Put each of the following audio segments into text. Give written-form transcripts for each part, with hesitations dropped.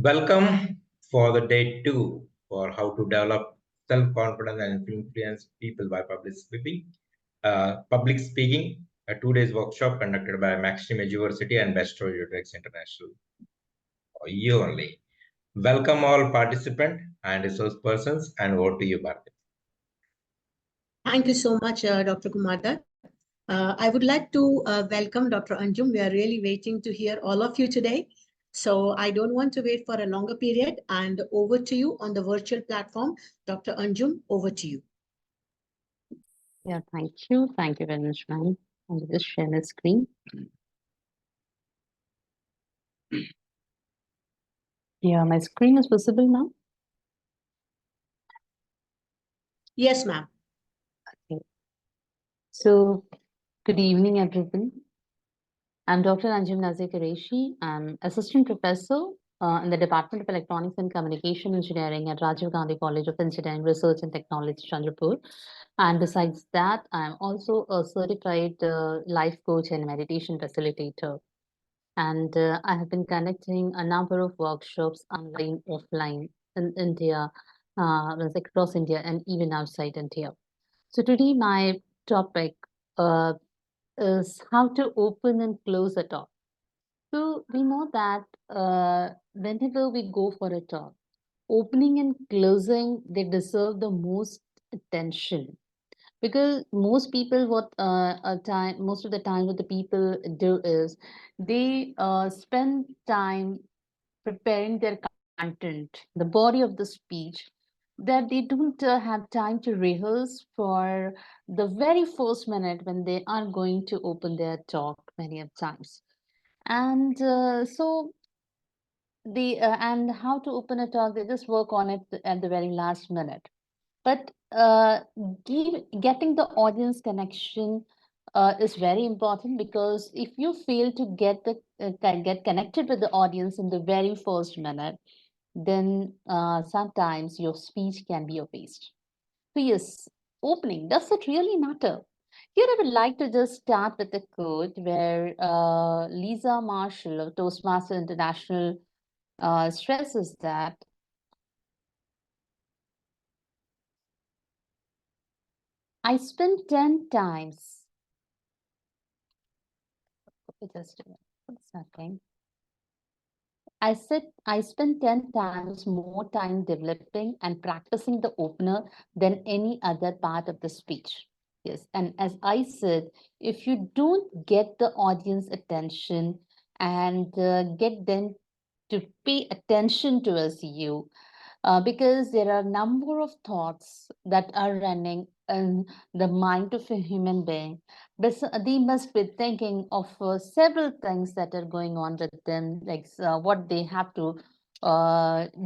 Welcome for the day 2 for how to develop self-confidence and influence people by public speaking, a 2 days workshop conducted by Maxim University and Best International. For you only. Welcome all participants and resource persons, and over to you, Bharti. Thank you so much, Dr. Kumar. I would like to welcome Dr. Anjum. We are really waiting to hear all of you today. So I don't want to wait for a longer period. And over to you on the virtual platform. Dr. Anjum, over to you. Yeah, thank you. Thank you very much, ma'am. I'll just share the screen. Yeah, my screen is visible now. Yes, ma'am. Okay. So, good evening, everyone. I'm Dr. Anjum Nazir Qureshi. I'm Assistant Professor in the Department of Electronics and Communication Engineering at Rajiv Gandhi College of Engineering, Research and Technology, Chandrapur. And besides that, I'm also a certified life coach and meditation facilitator. And I have been conducting a number of workshops online, offline, in India, across India, and even outside India. So today, my topic is how to open and close a talk. So we know that whenever we go for a talk, opening and closing, they deserve the most attention, because most people most of the time what the people do is they spend time preparing their content, the body of the speech, that they don't have time to rehearse for the very first minute when they are going to open their talk many of times. And so the and how to open a talk, they just work on it at the very last minute. But getting the audience connection is very important, because if you fail to get connected with the audience in the very first minute, then sometimes your speech can be a waste. So yes, opening, does it really matter? Here I would like to just start with a quote where Lisa Marshall of Toastmaster International stresses that I spent 10 times. Just a second. I spent 10 times more time developing and practicing the opener than any other part of the speech. Yes, and as I said, if you don't get the audience attention and get them to pay attention towards you, because there are a number of thoughts that are running in the mind of a human being. But they must be thinking of several things that are going on with them, like what they have to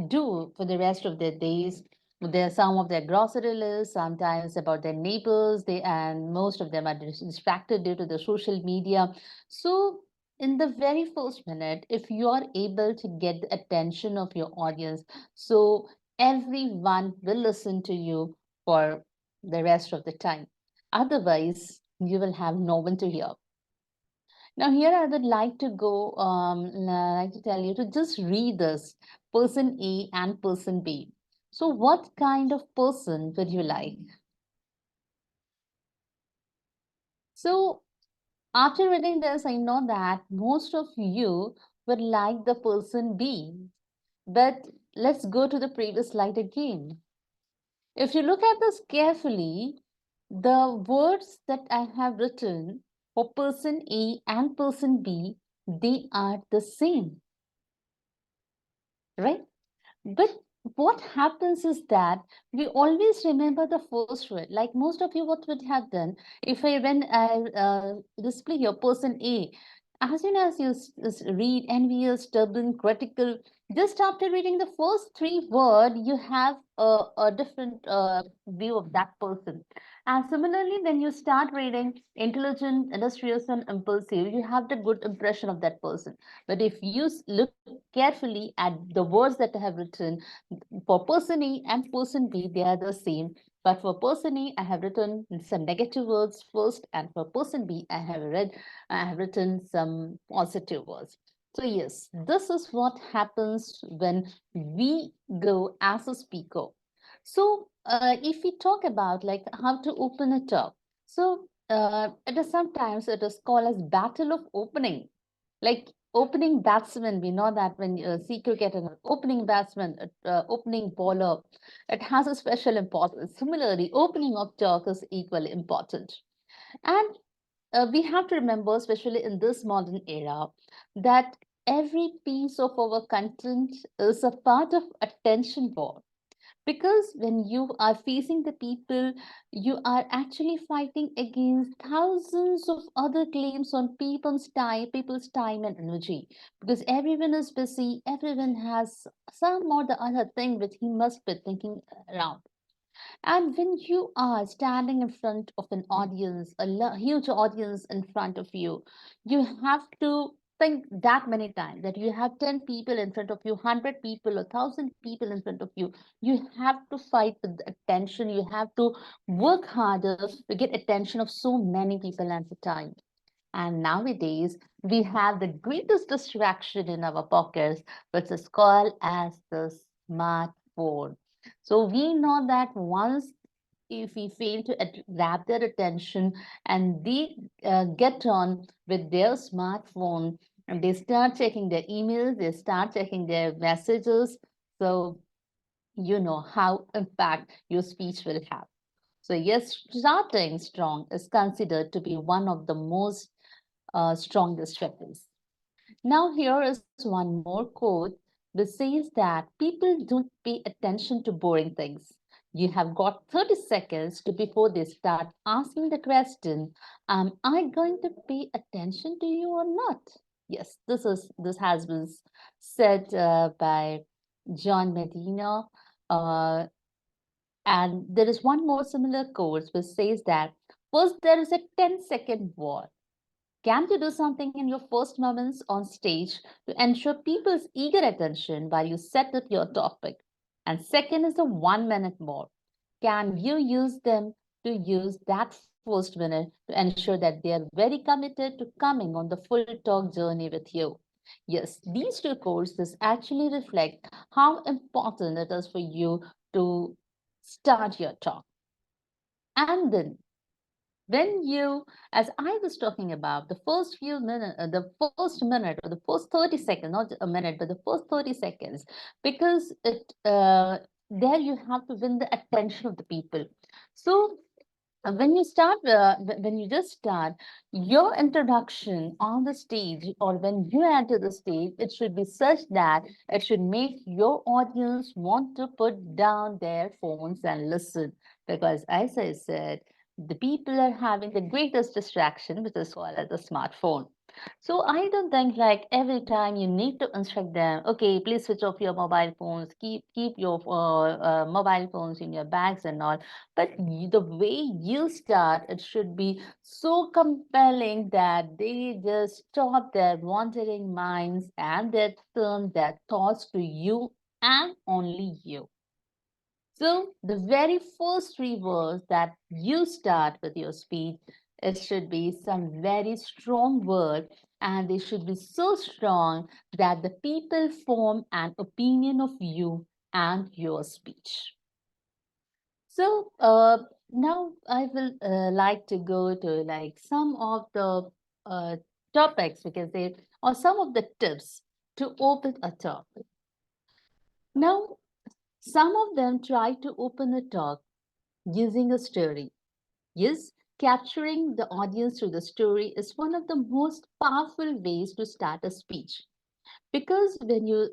do for the rest of their days. There's some of their grocery list, sometimes about their neighbors, and most of them are distracted due to the social media. So in the very first minute, if you are able to get the attention of your audience, so everyone will listen to you for the rest of the time. Otherwise, you will have no one to hear. Now, here I would like to like to tell you to just read this, person A and person B. So what kind of person would you like? So after reading this, I know that most of you would like the person B. But let's go to the previous slide again. If you look at this carefully, the words that I have written for person A and person B, they are the same, right? But what happens is that we always remember the first word. Like most of you, what would have done if when I display your person A, as soon as you read envious, stubborn, critical, just after reading the first three words, you have a different view of that person. And similarly, when you start reading intelligent, industrious, and impulsive, you have the good impression of that person. But if you look carefully at the words that I have written, for person A and person B, they are the same. But for person A, I have written some negative words first, and for person B, I have written some positive words. So yes, this is what happens when we go as a speaker. So if we talk about like how to open a talk, so it is sometimes it is called as battle of opening. Like opening batsman, we know that when you see cricket and opening batsman, opening bowler, it has a special importance. Similarly, opening of talk is equally important. And we have to remember, especially in this modern era, that every piece of our content is a part of attention war. Because when you are facing the people, you are actually fighting against thousands of other claims on people's time and energy. Because everyone is busy, everyone has some or the other thing which he must be thinking around. And when you are standing in front of an audience, huge audience in front of you, you have to think that many times that you have 10 people in front of you, 100 people, or 1,000 people in front of you. You have to fight with the attention. You have to work harder to get attention of so many people at a time. And nowadays, we have the greatest distraction in our pockets, which is called as the smartphone. So we know that once if we fail to grab their attention and they get on with their smartphone and they start checking their emails, they start checking their messages. So you know how impact your speech will have. So yes, starting strong is considered to be one of the most strongest weapons. Now, here is one more quote which says that people don't pay attention to boring things. You have got 30 seconds to before they start asking the question, am I going to pay attention to you or not? Yes, this has been said by John Medina. Uh, and there is one more similar quote which says that first there is a 10-second war. Can you do something in your first moments on stage to ensure people's eager attention while you set up your topic? And second is the 1 minute more. Can you use them to use that first minute to ensure that they are very committed to coming on the full talk journey with you? Yes, these two courses actually reflect how important it is for you to start your talk. And then when you, as I was talking about, the first few minutes, the first minute or the first 30 seconds, not a minute, but the first 30 seconds, because there you have to win the attention of the people. So when you start, when you just start your introduction on the stage or when you enter the stage, it should be such that it should make your audience want to put down their phones and listen. Because as I said, the people are having the greatest distraction, which is called as the smartphone. So I don't think like every time you need to instruct them, okay, please switch off your mobile phones, keep your mobile phones in your bags and all. But the way you start, it should be so compelling that they just stop their wandering minds and they turn their thoughts to you and only you. So the very first three words that you start with your speech, it should be some very strong word, and they should be so strong that the people form an opinion of you and your speech. So now I will like to go to like some of the topics because they or some of the tips to open a talk. Now, some of them try to open a talk using a story. Yes, capturing the audience through the story is one of the most powerful ways to start a speech. Because when you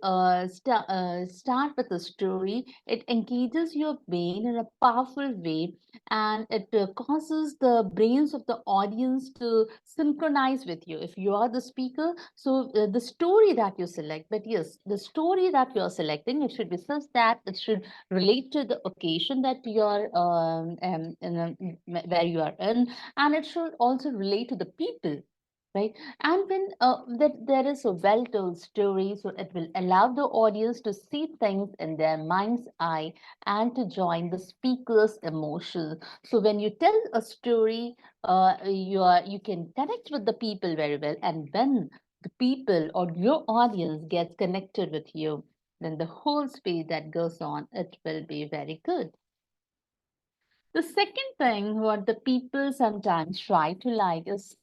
start with a story, it engages your brain in a powerful way and it causes the brains of the audience to synchronize with you. If you are the speaker, so the story that you select, but yes, the story that you are selecting, it should be such that it should relate to the occasion that you are where you are in, and it should also relate to the people, right? And when that there is a well-told story, so it will allow the audience to see things in their mind's eye and to join the speaker's emotion. So when you tell a story, you can connect with the people very well. And when the people or your audience gets connected with you, then the whole space that goes on, it will be very good. The second thing what the people sometimes try to like is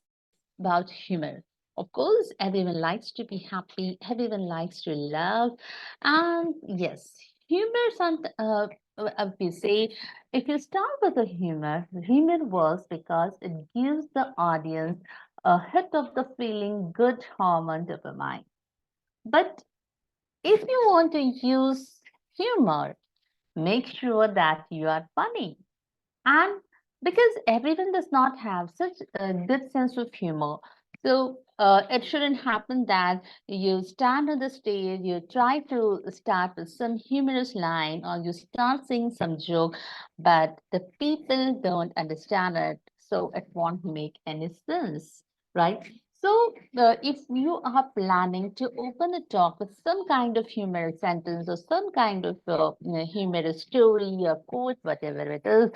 about humor. Of course, everyone likes to be happy, everyone likes to laugh. And yes, humor, if you say, if you start with the humor works because it gives the audience a hit of the feeling good hormone dopamine. But if you want to use humor, make sure that you are funny. And because everyone does not have such a good sense of humor, so it shouldn't happen that you stand on the stage, you try to start with some humorous line, or you start saying some joke, but the people don't understand it, so it won't make any sense, right? So, if you are planning to open a talk with some kind of humorous sentence or some kind of humorous story or quote, whatever it is,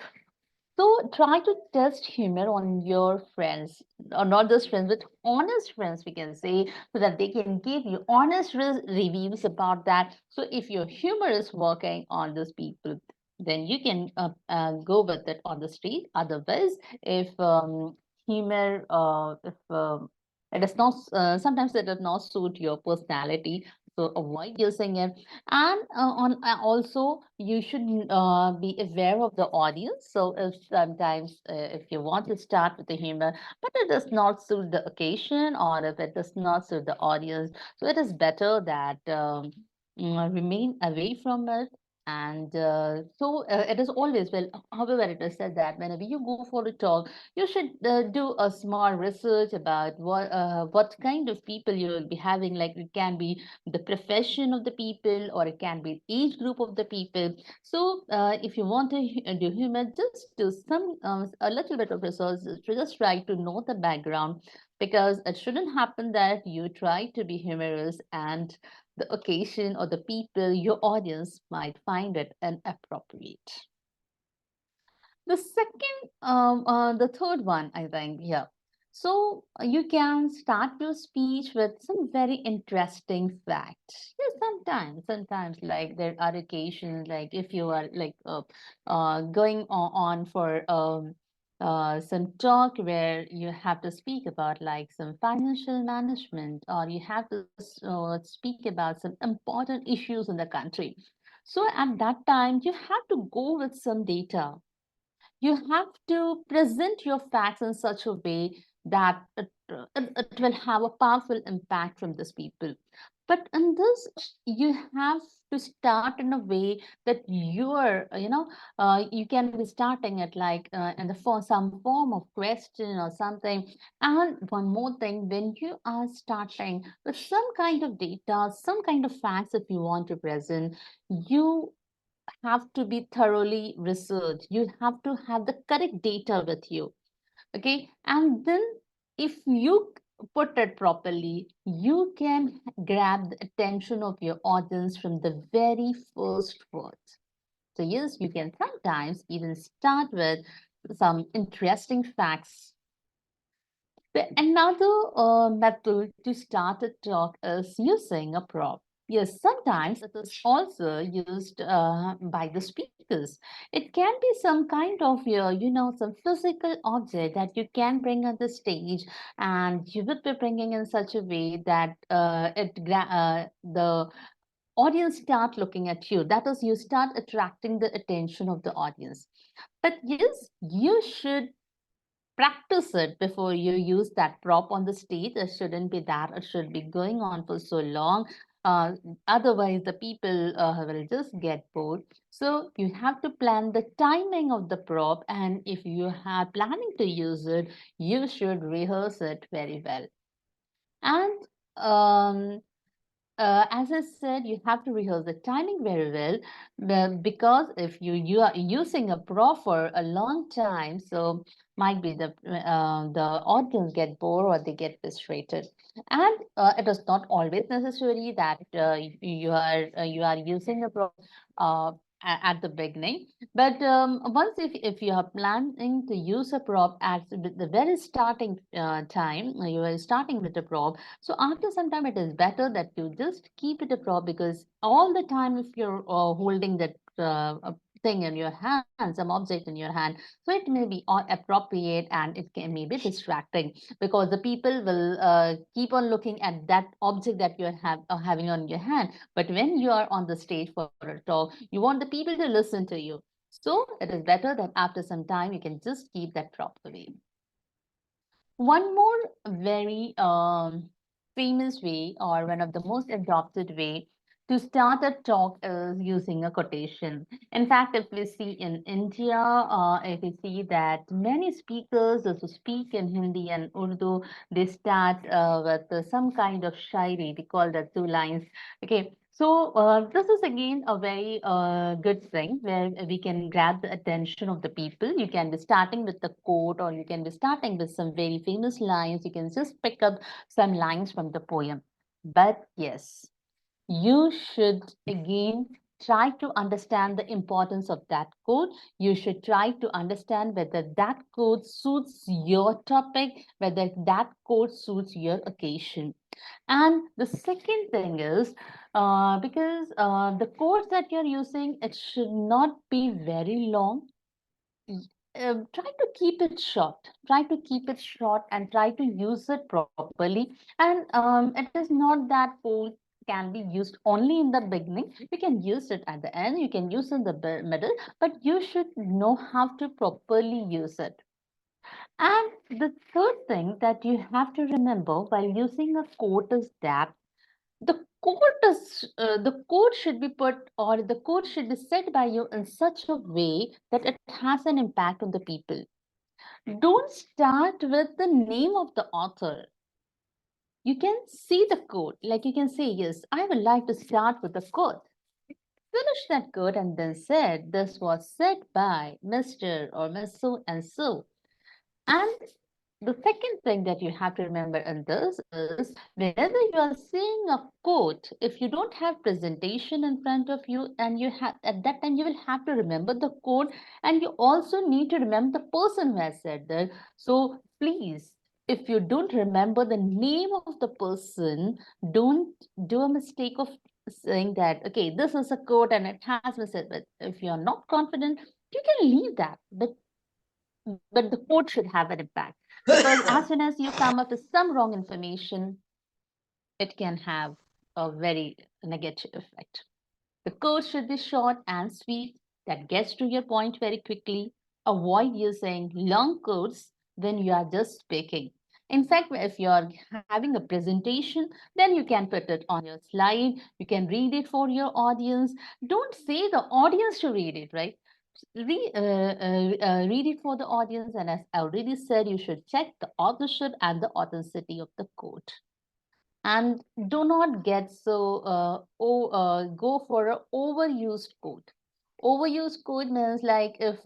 so try to test humor on your friends, or not just friends, but honest friends, we can say, so that they can give you honest reviews about that. So if your humor is working on those people, then you can go with it on the street. Otherwise, if humor, if it does not, sometimes it does not suit your personality, so avoid using it. And also, you should be aware of the audience. So if sometimes if you want to start with the humor, but it does not suit the occasion, or if it does not suit the audience, so it is better that remain away from it. And it is always, well, however, it is said that whenever you go for a talk, you should do a small research about what kind of people you will be having. Like, it can be the profession of the people, or it can be age group of the people. So if you want to do humor, just do some a little bit of research to just try to know the background, because it shouldn't happen that you try to be humorous and the occasion or the people, your audience, might find it inappropriate. The third one, I think, yeah. So you can start your speech with some very interesting facts. Yes, sometimes, like there are occasions, like if you are like going on for some talk where you have to speak about like some financial management, or you have to speak about some important issues in the country. So at that time, you have to go with some data. You have to present your facts in such a way that it will have a powerful impact from these people. But in this, you have to start in a way that you can be starting it like in the for some form of question or something. And one more thing, when you are starting with some kind of data, some kind of facts, if you want to present, you have to be thoroughly researched. You have to have the correct data with you. Okay. And then if you put it properly, you can grab the attention of your audience from the very first words. So yes, you can sometimes even start with some interesting facts. Another method to start a talk is using a prop. Yes, sometimes it is also used by the speakers. It can be some kind of some physical object that you can bring on the stage, and you would be bringing in such a way that the audience start looking at you. That is, you start attracting the attention of the audience. But yes, you should practice it before you use that prop on the stage. It shouldn't be that it should be going on for so long. Otherwise, the people will just get bored. So you have to plan the timing of the prop, and if you are planning to use it, you should rehearse it very well. And as I said, you have to rehearse the timing very well, because if you are using a prop for a long time, so might be the audience get bored or they get frustrated. And it is not always necessary that you are using a prop. at the beginning. But once if you are planning to use a prop at the very starting time, you are starting with a prop. So after some time, it is better that you just keep it a prop, because all the time if you're holding that thing in your hand, some object in your hand, so it may be appropriate and it can may be distracting, because the people will keep on looking at that object that you having on your hand. But when you are on the stage for a talk, you want the people to listen to you. So it is better that after some time you can just keep that prop away. One more very famous way, or one of the most adopted way to start a talk, is using a quotation. In fact, if we see in India, if we see that many speakers, those who speak in Hindi and Urdu, they start with some kind of shairi. We call that two lines. Okay. So this is again a very good thing where we can grab the attention of the people. You can be starting with the quote, or you can be starting with some very famous lines. You can just pick up some lines from the poem. But yes, you should again try to understand the importance of that quote. You should try to understand whether that quote suits your topic, whether that quote suits your occasion. And the second thing is, because the quotes that you're using, it should not be very long. Try to keep it short. Try to keep it short and try to use it properly. And it is not that quote can be used only in the beginning. You can use it at the end. You can use it in the middle, but you should know how to properly use it. And the third thing that you have to remember while using a quote is that the quote should be put, or the quote should be said by you in such a way that it has an impact on the people. Don't start with the name of the author. You can see the quote, like you can say, yes, I would like to start with the quote. Finish that quote and then said, this was said by Mr. or Miss so and so. And the second thing that you have to remember in this is, whenever you are saying a quote, if you don't have presentation in front of you, and you have at that time, you will have to remember the quote, and you also need to remember the person who has said that. So please, if you don't remember the name of the person, don't do a mistake of saying that, okay, this is a quote and it has been said. But if you're not confident, you can leave that. But the quote should have an impact, because as soon as you come up with some wrong information, it can have a very negative effect. The quote should be short and sweet, that gets to your point very quickly. Avoid using long quotes when you are just speaking. In fact, if you're having a presentation, then you can put it on your slide. You can read it for your audience. Don't say the audience to read it, right? Read it for the audience. And as I already said, you should check the authorship and the authenticity of the quote. And do not get so go for an overused quote. Overused quote means, like, if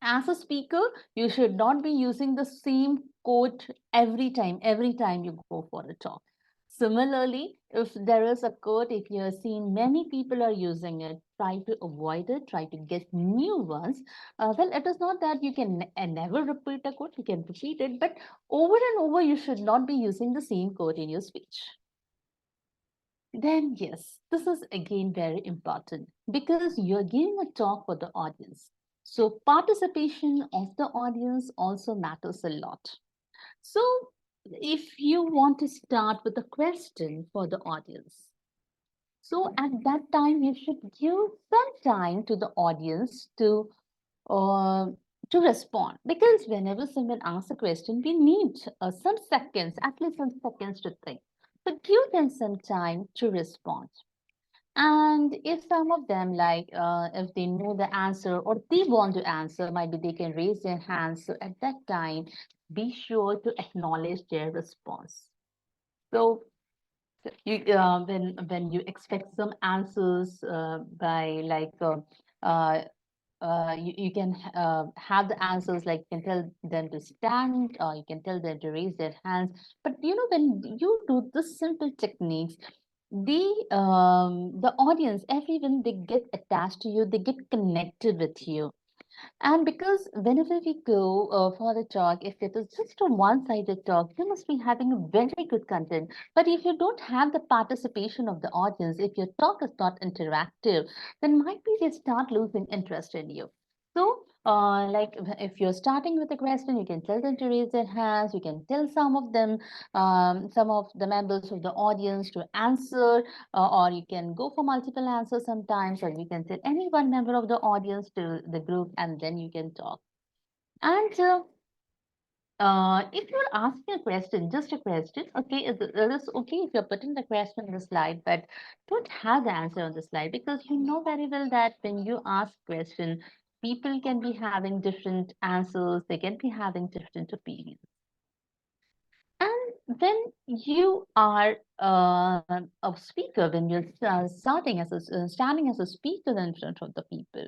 as a speaker, you should not be using the same quote every time you go for a talk. Similarly, if there is a quote, if you are seeing many people are using it, try to avoid it, try to get new ones. Well, it is not that you can never repeat a quote, you can repeat it, but over and over, you should not be using the same quote in your speech. Then, yes, this is again very important, because you're giving a talk for the audience. So participation of the audience also matters a lot. So if you want to start with a question for the audience, so at that time, you should give some time to the audience uh, to respond. Because whenever someone asks a question, we need some seconds, at least some seconds to think. So give them some time to respond. And if some of them, like, if they know the answer or they want to answer, maybe they can raise their hands. So at that time, be sure to acknowledge their response. So you when you expect some answers by, like, you can have the answers, like you can tell them to stand, or you can tell them to raise their hands. But when you do this simple techniques, the audience, everyone, they get attached to you, they get connected with you. And because whenever we go for a talk, if it is just a one-sided talk, you must be having a very good content. But if you don't have the participation of the audience, if your talk is not interactive, then might be they start losing interest in you. So, like if you're starting with a question, you can tell them to raise their hands. You can tell some of the members of the audience to answer, or you can go for multiple answers sometimes, or you can tell any one member of the audience to the group, and then you can talk. And if you're asking a question, just a question, okay, it is okay if you're putting the question on the slide, but don't have the answer on the slide, because you know very well that when you ask question, people can be having different answers, they can be having different opinions. And when you are a speaker, when you're standing as a speaker in front of the people,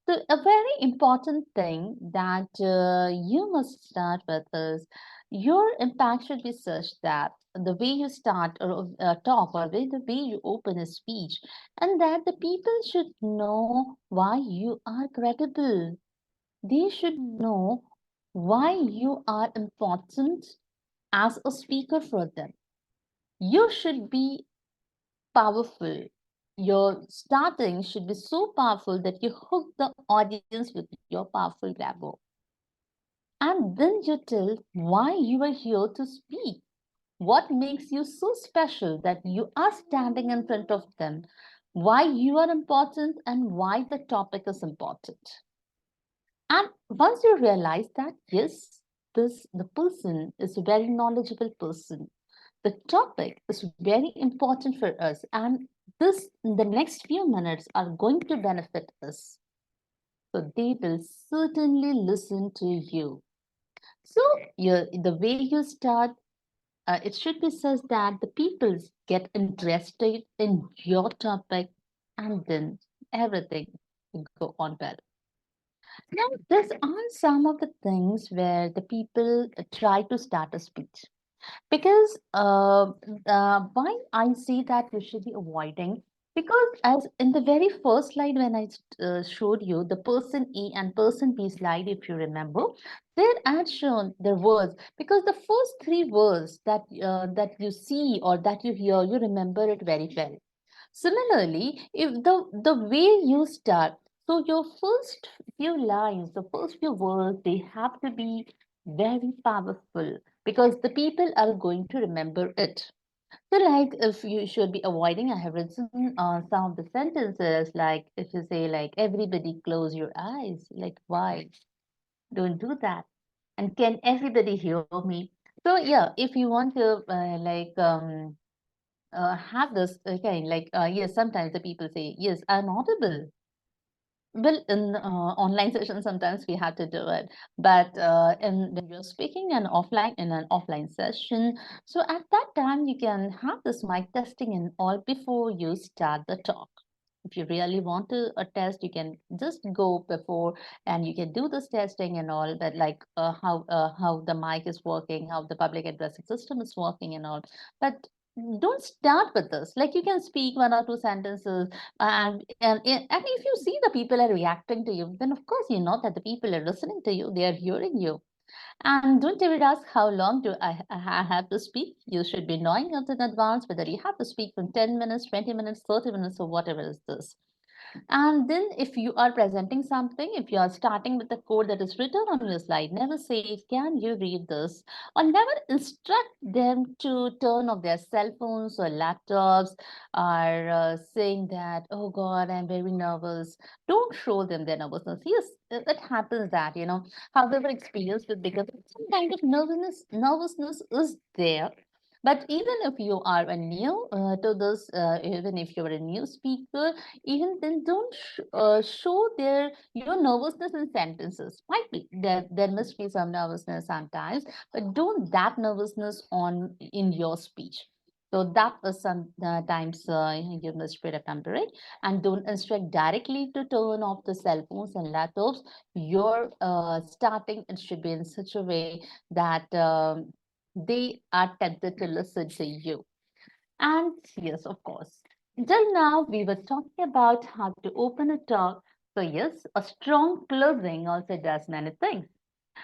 so a very important thing that you must start with is your impact should be such that the way you start or talk, or the way you open a speech, and that the people should know why you are credible. They should know why you are important as a speaker for them. You should be powerful. Your starting should be so powerful that you hook the audience with your powerful grammar. And then you tell why you are here to speak. What makes you so special that you are standing in front of them? Why you are important and why the topic is important. And once you realize that, yes, the person is a very knowledgeable person, the topic is very important for us, and the next few minutes are going to benefit us, so they will certainly listen to you. So the way you start, it should be such that the people get interested in your topic, and then everything will go on well. Now, these are some of the things where the people try to start a speech. Because why I see that you should be avoiding, because as in the very first slide when I showed you the person A and person B slide, if you remember, there I had shown the words, because the first three words that you see or that you hear, you remember it very well. Similarly, if the way you start, so your first few lines, the first few words, they have to be very powerful, because the people are going to remember it. So, like, if you should be avoiding, I have written some of the sentences, like if you say, like, everybody close your eyes, like, why? Don't do that. And can everybody hear me? So, yeah, if you want to, have this again, like, yes, sometimes the people say, yes, I'm audible. Well, in online sessions, sometimes we have to do it, but when you're speaking in an offline session, so at that time you can have this mic testing and all before you start the talk. If you really want to test, you can just go before and you can do this testing and all that, like how the mic is working, how the public addressing system is working and all. But don't start with this. Like, you can speak one or two sentences, and if you see the people are reacting to you, then of course you know that the people are listening to you, they are hearing you. And don't ever ask how long do I have to speak. You should be knowing it in advance whether you have to speak for 10 minutes, 20 minutes, 30 minutes, or whatever is this. And then if you are presenting something, if you are starting with the code that is written on your slide, never say, can you read this? Or never instruct them to turn off their cell phones or laptops, or saying that, oh God, I'm very nervous. Don't show them their nervousness. Yes, it happens that, however experienced with, because some kind of nervousness is there. But even if you are a new to this, even if you're a new speaker, even then don't show your nervousness in sentences. Might be there must be some nervousness sometimes, but don't that nervousness on in your speech. So that is sometimes you must be remembering, and don't instruct directly to turn off the cell phones and laptops. Your starting, it should be in such a way that they are tempted to listen to you. And yes, of course. Till now, we were talking about how to open a talk. So yes, a strong closing also does many things.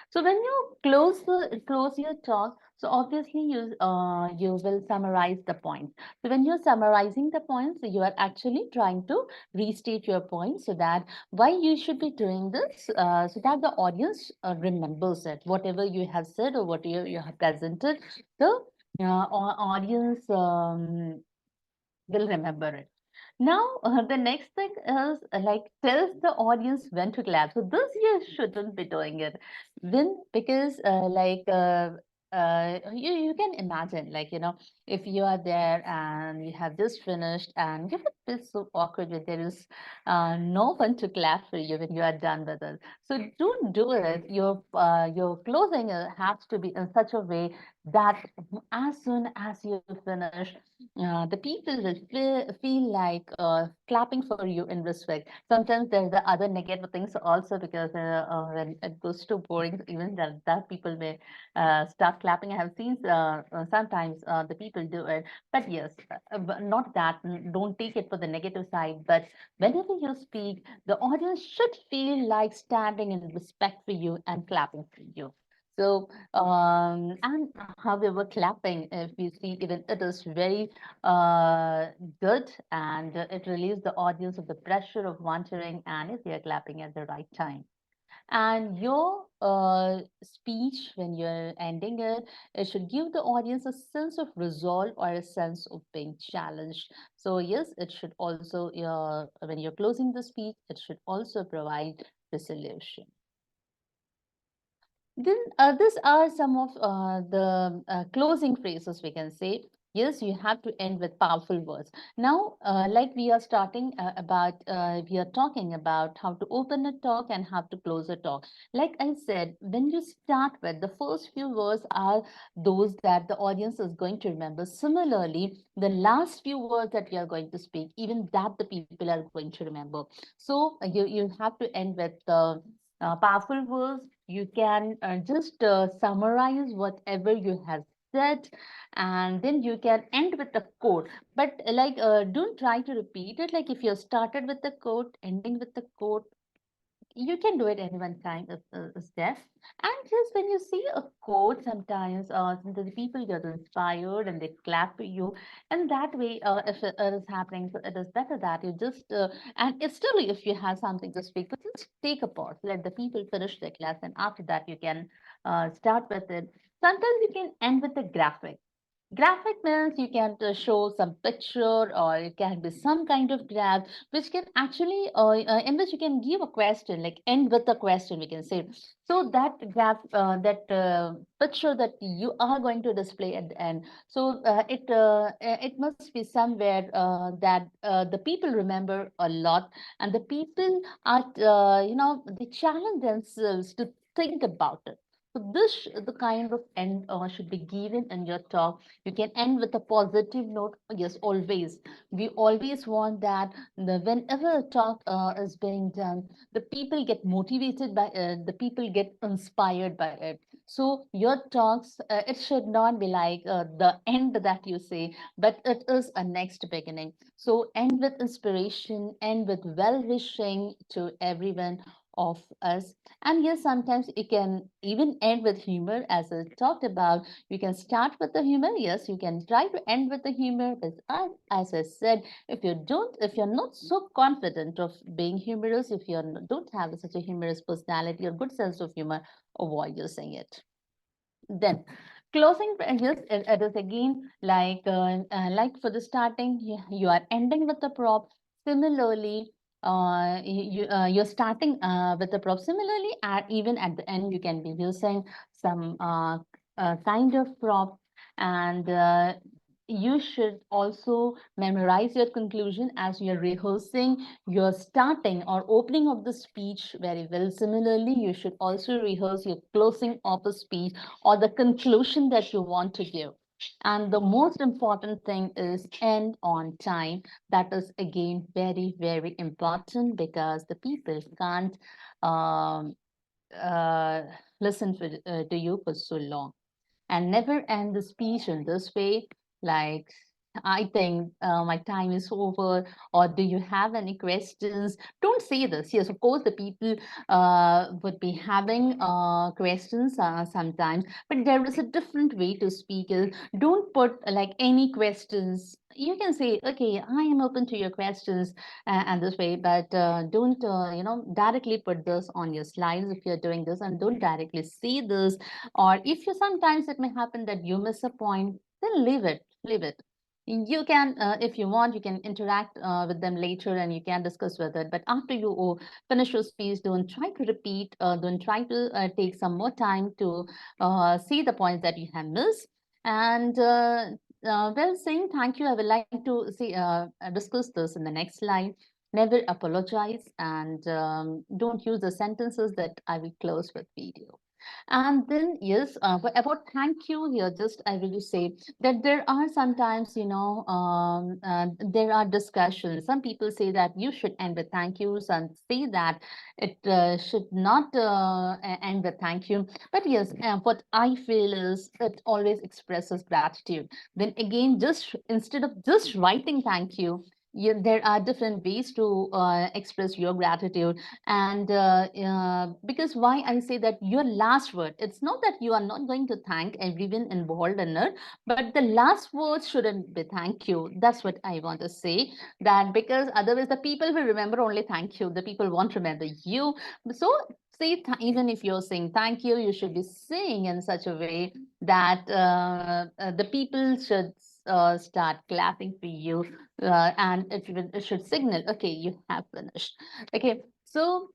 So when you close your talk, so obviously you will summarize the points. So when you're summarizing the points, you are actually trying to restate your points so that why you should be doing this, so that the audience remembers it. Whatever you have said or whatever you have presented, the audience will remember it. Now, the next thing is like tells the audience when to clap. So this you shouldn't be doing it. When because you can imagine like if you are there and you have just finished and you would feel so awkward when there is no one to clap for you when you are done with it. So don't do it. Your closing has to be in such a way that as soon as you finish the people will feel like clapping for you in respect. Sometimes there's the other negative things also because when it goes too boring, even that people may start clapping. I have seen sometimes the people do it, but yes, but not that. Don't take it for the negative side. But whenever you speak, the audience should feel like standing in respect for you and clapping for you. So, and however, clapping, if you see, even it is very uh, good and it relieves the audience of the pressure of wondering and if they are clapping at the right time. And your speech, when you're ending it, it should give the audience a sense of resolve or a sense of being challenged. So, yes, it should also, when you're closing the speech, it should also provide resolution. Then these are some of the closing phrases we can say. Yes, you have to end with powerful words. Now, like we are starting we are talking about how to open a talk and how to close a talk. Like I said, when you start with the first few words are those that the audience is going to remember. Similarly, the last few words that we are going to speak, even that the people are going to remember. So you have to end with powerful words. You can just summarize whatever you have said, and then you can end with a quote. But don't try to repeat it. Like if you started with the quote, ending with the quote, you can do it any one time is there. And just when you see a quote, sometimes the people get inspired and they clap for you. And that way, if it is happening, so it is better that you just, and it's still if you have something to speak, but just take a pause, let the people finish their class, and after that, you can start with it. Sometimes you can end with a graphic. Graphic means you can show some picture or it can be some kind of graph which can actually, in which you can give a question, like end with a question, we can say. So that graph, that picture that you are going to display at the end. So it must be somewhere that the people remember a lot and the people are, they challenge themselves to think about it. So this the kind of end should be given in your talk. You can end with a positive note. Yes, always. We always want that whenever a talk is being done, the people get motivated by it, the people get inspired by it. So your talks, it should not be like the end that you say, but it is a next beginning. So end with inspiration, end with well-wishing to everyone of us. And yes, sometimes it can even end with humor, as I talked about. You can start with the humor. Yes, you can try to end with the humor. But as I said, if you're not so confident of being humorous, if you don't have such a humorous personality or good sense of humor, avoid using it. Then closing, yes, it is again like for the starting, you are ending with the prop. Similarly, you're starting with the prop. Similarly, even at the end, you can be using some kind of prop, and you should also memorize your conclusion as you're rehearsing your starting or opening of the speech very well. Similarly, you should also rehearse your closing of the speech or the conclusion that you want to give. And the most important thing is end on time. That is again very, very important because the people can't um, uh, listen to you for so long. And never end the speech in this way, like I think my time is over, or do you have any questions? Don't say this. Yes, of course, the people would be having questions sometimes, but there is a different way to speak it. Don't put like any questions. You can say, okay, I am open to your questions and this way, but don't, directly put this on your slides if you're doing this, and don't directly say this. Or if you sometimes it may happen that you miss a point, then leave it. You can, if you want, you can interact with them later and you can discuss with it. But after you finish your speech, don't try to repeat, don't try to take some more time to see the points that you have missed. And well, saying thank you, I would like to see discuss this in the next slide. Never apologize, and don't use the sentences that I will close with video. And then, yes, but about thank you here, just I will just say that there are sometimes, there are discussions. Some people say that you should end with thank you. Some say that it should not end with thank you. But yes, what I feel is it always expresses gratitude. Then again, just instead of just writing thank you, there are different ways to express your gratitude. And because why I say that your last word, it's not that you are not going to thank everyone involved in it, but the last word shouldn't be thank you. That's what I want to say. That because otherwise the people will remember only thank you. The people won't remember you. So say even if you're saying thank you, you should be saying in such a way that the people should start clapping for you, and it should signal, okay, you have finished. Okay, so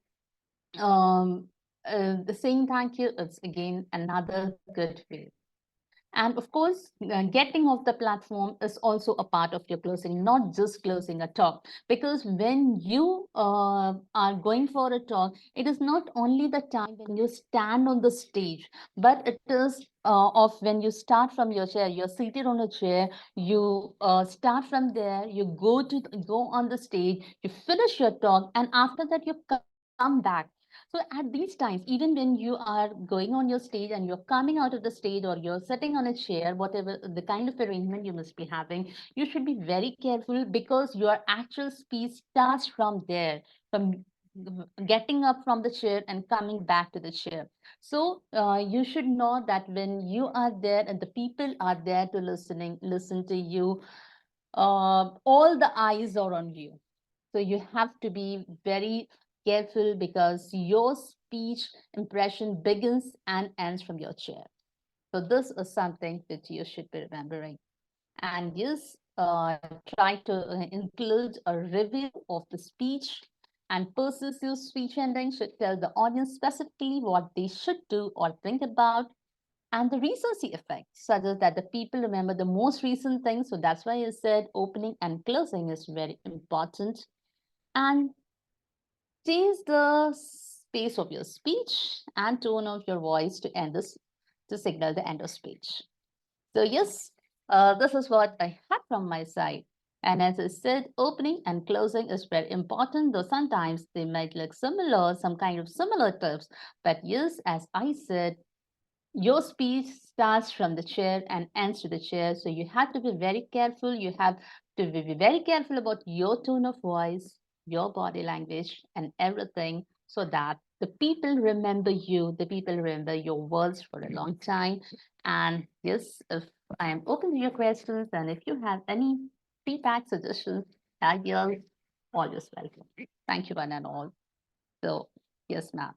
the saying thank you is again another good way. And of course, getting off the platform is also a part of your closing, not just closing a talk. Because when you are going for a talk, it is not only the time when you stand on the stage, but it is of when you start from your chair. You're seated on a chair, you start from there, you go on the stage, you finish your talk, and after that you come back. So at these times, even when you are going on your stage and you're coming out of the stage, or you're sitting on a chair, whatever the kind of arrangement you must be having, you should be very careful, because your actual speech starts from there, from getting up from the chair and coming back to the chair. So you should know that when you are there and the people are there to listen to you, all the eyes are on you. So you have to be very careful, because your speech impression begins and ends from your chair. So this is something that you should be remembering. And yes, try to include a review of the speech, and persuasive speech ending should tell the audience specifically what they should do or think about. And the recency effect, such as that the people remember the most recent things. So that's why I said opening and closing is very important. And change the pace of your speech and tone of your voice to end this, to signal the end of speech. So yes, this is what I had from my side. And as I said, opening and closing is very important, though sometimes they might look similar, some kind of similar tips. But yes, as I said, your speech starts from the chair and ends to the chair. So you have to be very careful. You have to be very careful about your tone of voice, your body language, and everything, so that the people remember you, the people remember your words for a long time. And yes, if I am open to your questions, and if you have any feedback, suggestions, ideas, always welcome. Thank you, one and all. So, yes, ma'am.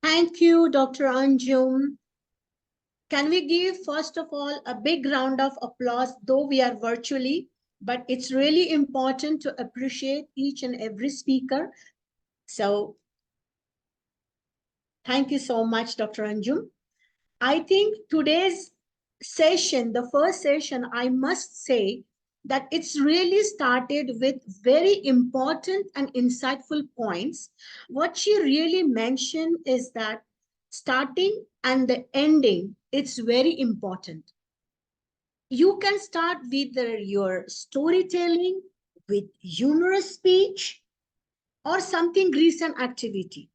Thank you, Dr. Anjum. Can we give, first of all, a big round of applause, though we are virtually, but it's really important to appreciate each and every speaker. So thank you so much, Dr. Anjum. I think today's session, the first session, I must say that it's really started with very important and insightful points. What she really mentioned is that starting and the ending, it's very important. You can start with your storytelling, with humorous speech, or something recent activity.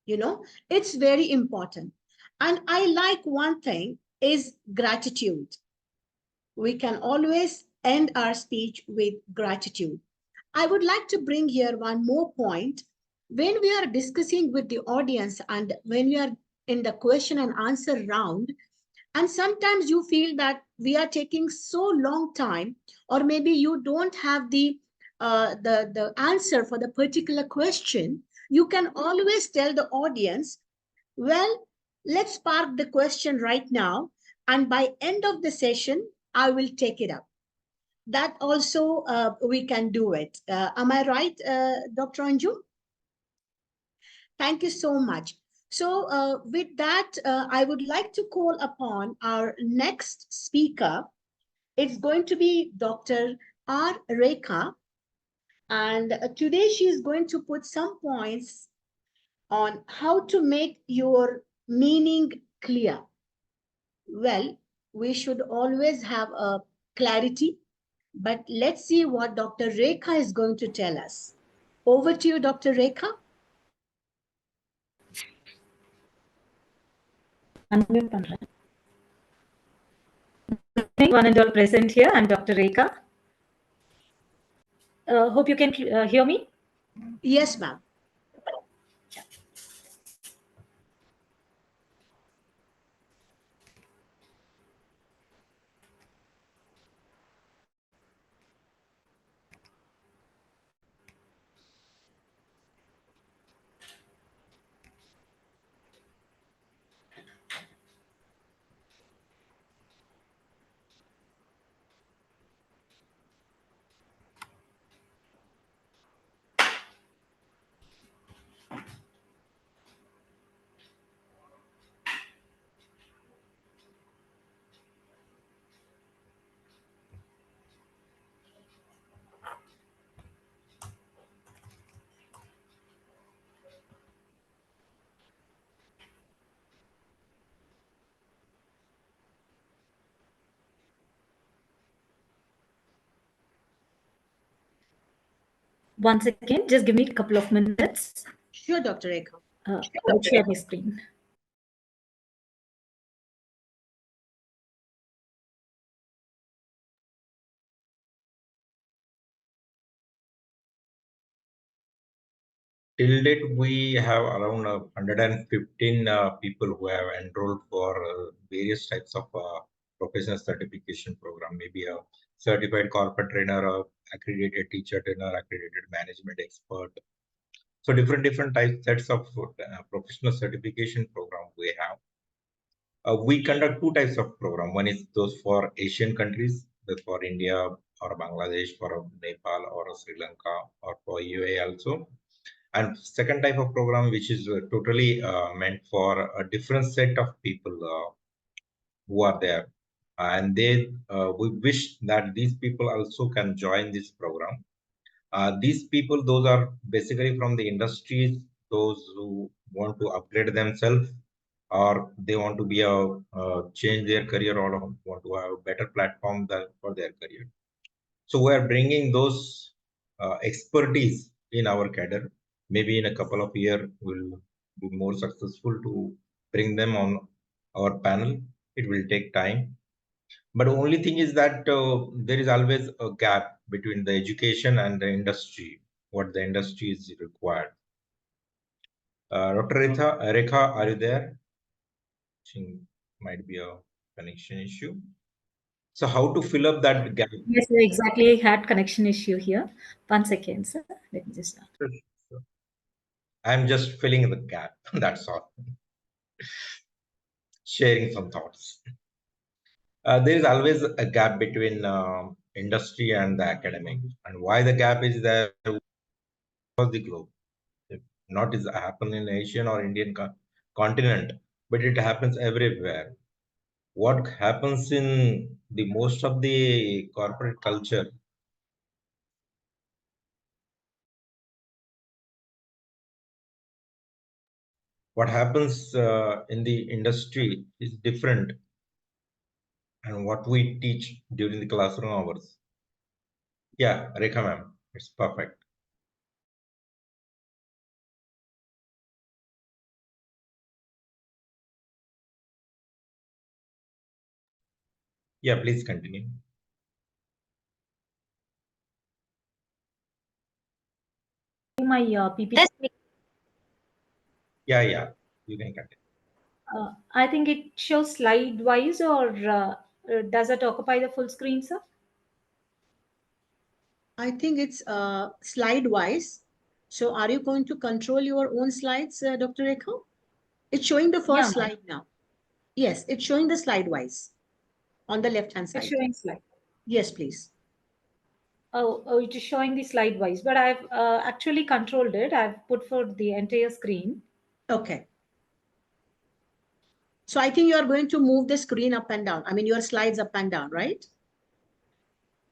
It's very important. And I like one thing is gratitude. we can always end our speech with gratitude. I would like to bring here one more point. When we are discussing with the audience and when we are in the question and answer round, and sometimes you feel that we are taking so long time, or maybe you don't have the answer for the particular question, you can always tell the audience, well, let's park the question right now, and by end of the session I will take it up. That also we can do it. Am I right, Dr. Anju? Thank you so much. So with that, I would like to call upon our next speaker. It's going to be Dr. R. Rekha. And today she is going to put some points on how to make your meaning clear. Well, we should always have a clarity, but let's see what Dr. Rekha is going to tell us. Over to you, Dr. Rekha. Unmute பண்றேன். One and all present here. I'm Dr. Rekha. Hope you can hear me. Yes, ma'am. Once again, just give me a couple of minutes. Sure, Dr. Rekha. I'll share my screen. Till date, we have around 115 people who have enrolled for various types of professional certification program, maybe a certified corporate trainer, a accredited teacher trainer, accredited management expert. So different types sets of professional certification program we have. We conduct two types of program. One is those for Asian countries, that's for India or Bangladesh, for Nepal or Sri Lanka, or for UAE also. And second type of program, which is totally meant for a different set of people who are there. And we wish that these people also can join this program. These people, those are basically from the industries, those who want to upgrade themselves, or they want to be change their career, or want to have a better platform for their career. So we are bringing those expertise in our cadre. Maybe in a couple of years, we'll be more successful to bring them on our panel. It will take time. But the only thing is that there is always a gap between the education and the industry, what the industry is required. Dr. Rekha, are you there? Think might be a connection issue. So how to fill up that gap? Yes, we exactly had connection issue here. 1 second, sir. Let me just. I'm just filling the gap. That's all. Sharing some thoughts. There is always a gap between industry and the academic, and why the gap is there across the globe. If not is happen in Asian or Indian continent, but it happens everywhere. What happens in the most of the corporate culture? What happens in the industry is different, and what we teach during the classroom hours. Yeah, Rekha ma'am, it's perfect. Yeah, please continue. sharing my PPT. Yeah, you can continue. I think it shows slide wise, or does it occupy the full screen, sir? I think it's slide wise. So are you going to control your own slides, Dr. Rekha? It's showing the Yeah, first slide now. Yes, it's showing the slide wise on the left-hand it's side. showing slide. Yes, please. Oh, it is showing the slide wise, but I've actually controlled it. I've put for the entire screen. Okay. So I think you are going to move the screen up and down. I mean, your slides up and down, right?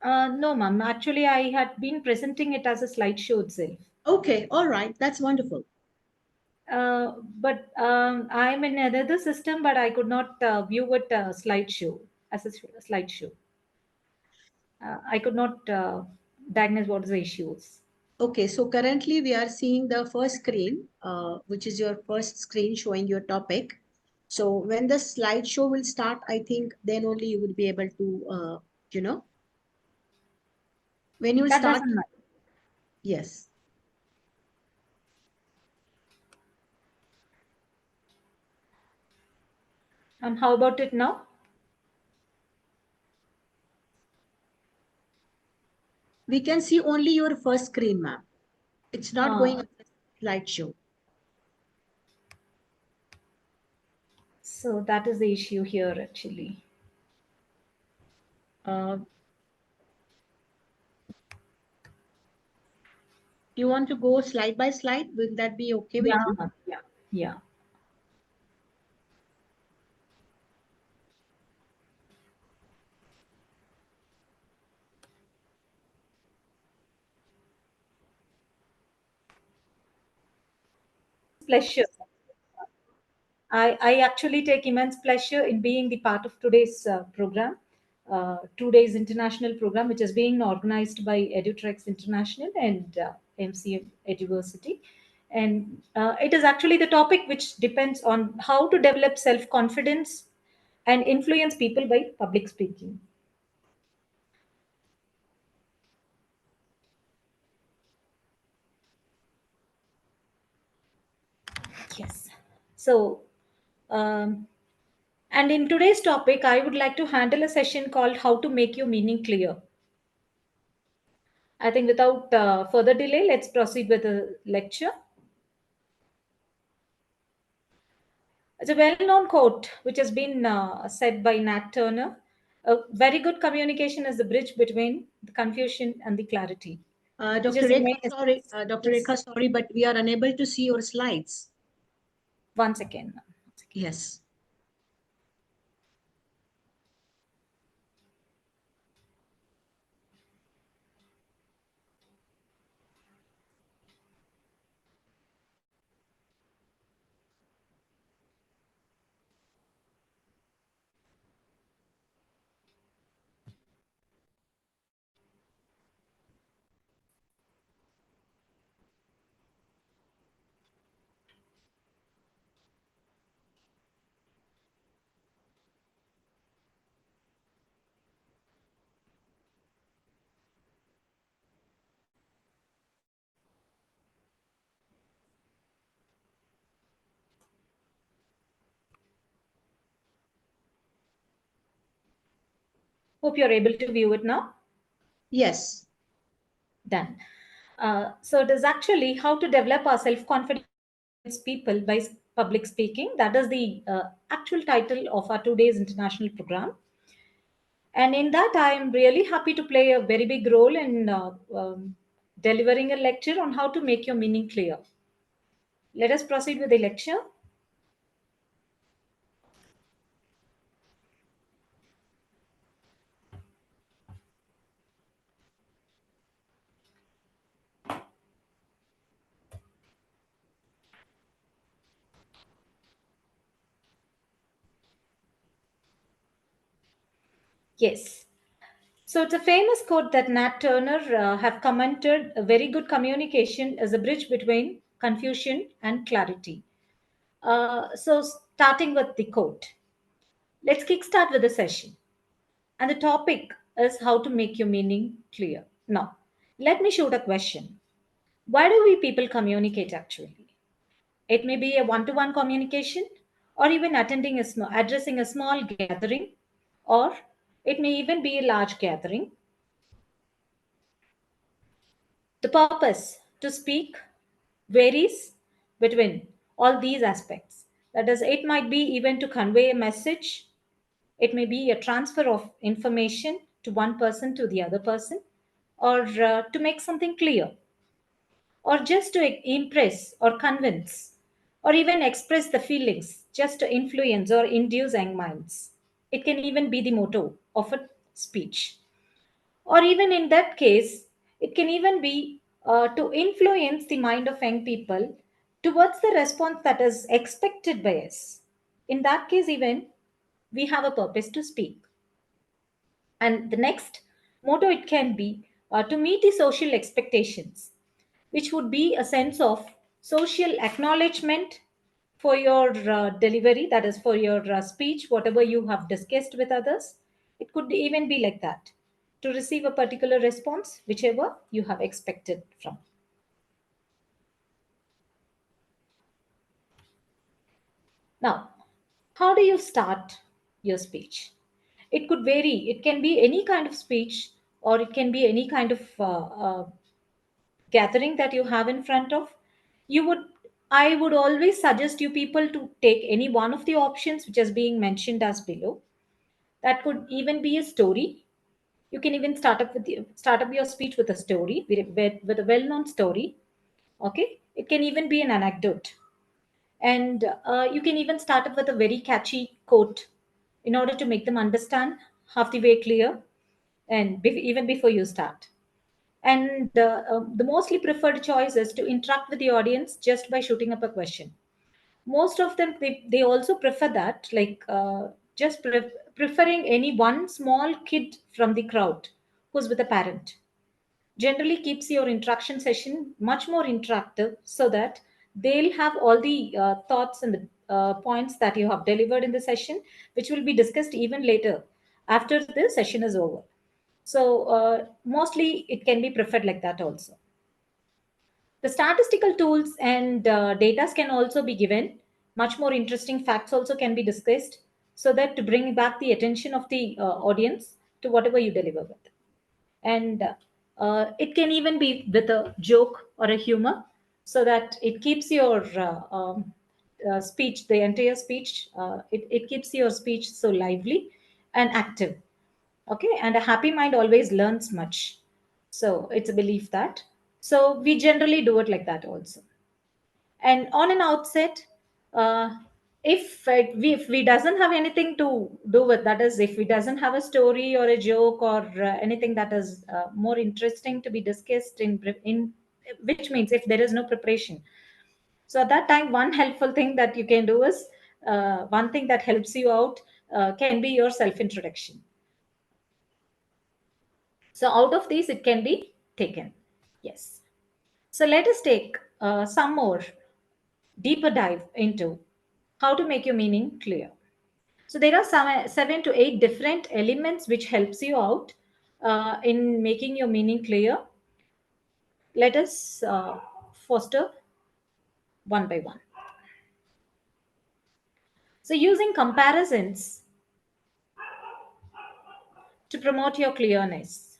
No, ma'am. Actually, I had been presenting it as a slideshow itself. Okay, all right. That's wonderful. But I'm in another system, but I could not view it slideshow as a slideshow. I could not diagnose what the issues. Okay, so currently we are seeing the first screen, which is your first screen showing your topic. So when the slideshow will start, I think then only you will be able to, when you That start. doesn't matter. Yes. How about it now? We can see only your first screen, ma'am. It's not going Uh, on the slideshow. so that is the issue here, actually. Uh, you want to go slide by slide? Will that be okay with you? Yeah. Pleasure. I actually take immense pleasure in being the part of today's program, 2 days international program, which is being organized by EduTrex International and MCM University. And it is actually the topic which depends on how to develop self-confidence and influence people by public speaking. Yes. So, um, and in today's topic, I would like to handle a session called How to Make Your Meaning Clear. I think without further delay, let's proceed with the lecture. It's a well-known quote which has been said by Nat Turner. A very good communication is the bridge between the confusion and the clarity. Which Dr. is the Rekha, main sorry, Dr. Yes. Rekha, sorry, but we are unable to see your slides. Once again. Yes. Hope you're able to view it now. Yes. Done. So it is actually how to develop our self-confidence people by public speaking. That is the actual title of our 2 days international program. And in that, I am really happy to play a very big role in delivering a lecture on how to make your meaning clear. Let us proceed with the lecture. Yes. So it's a famous quote that Nat Turner have commented, a very good communication is a bridge between confusion and clarity. So starting with the quote, let's kickstart with the session. And the topic is how to make your meaning clear. Now, let me shoot a question. Why do we people communicate actually? It may be a one-to-one communication, or even addressing a small gathering, or it may even be a large gathering. The purpose to speak varies between all these aspects. That is, it might be even to convey a message, it may be a transfer of information to one person to the other person, or to make something clear, or just to impress or convince, or even express the feelings, just to influence or induce young minds. It can even be the motto of a speech. Or even in that case, it can even be to influence the mind of young people towards the response that is expected by us. In that case, even we have a purpose to speak. And the next motto it can be to meet the social expectations, which would be a sense of social acknowledgement for your delivery, that is, for your speech, whatever you have discussed with others. It could even be like that, to receive a particular response, whichever you have expected from. Now, how do you start your speech? It could vary. It can be any kind of speech, or it can be any kind of gathering that you have in front of. You would, I would always suggest you people to take any one of the options which is being mentioned as below. That could even be a story. You can even start up your speech with a story, with a well-known story. Okay, it can even be an anecdote, and you can even start up with a very catchy quote in order to make them understand half the way clear, and even before you start. And the mostly preferred choice is to interact with the audience just by shooting up a question. Most of them, they also prefer that, like preferring any one small kid from the crowd who's with a parent generally keeps your interaction session much more interactive, so that they'll have all the thoughts and the points that you have delivered in the session, which will be discussed even later after the session is over. So mostly it can be preferred like that also. The statistical tools and data can also be given. Much more interesting facts also can be discussed, so that to bring back the attention of the audience to whatever you deliver with. And it can even be with a joke or a humor, so that it keeps your speech, the entire speech, it keeps your speech so lively and active. Okay, and a happy mind always learns much. So it's a belief that. So we generally do it like that also. And on an outset, uh, if we doesn't have anything to do with, that is, if we doesn't have a story or a joke or anything that is more interesting to be discussed in, which means if there is no preparation, so at that time one helpful thing that you can do is, one thing that helps you out can be your self introduction. So out of these, it can be taken. Yes. So let us take some more deeper dive into how to make your meaning clear. So there are some 7 to 8 different elements which helps you out in making your meaning clear. Let us foster one by one. So using comparisons to promote your clearness.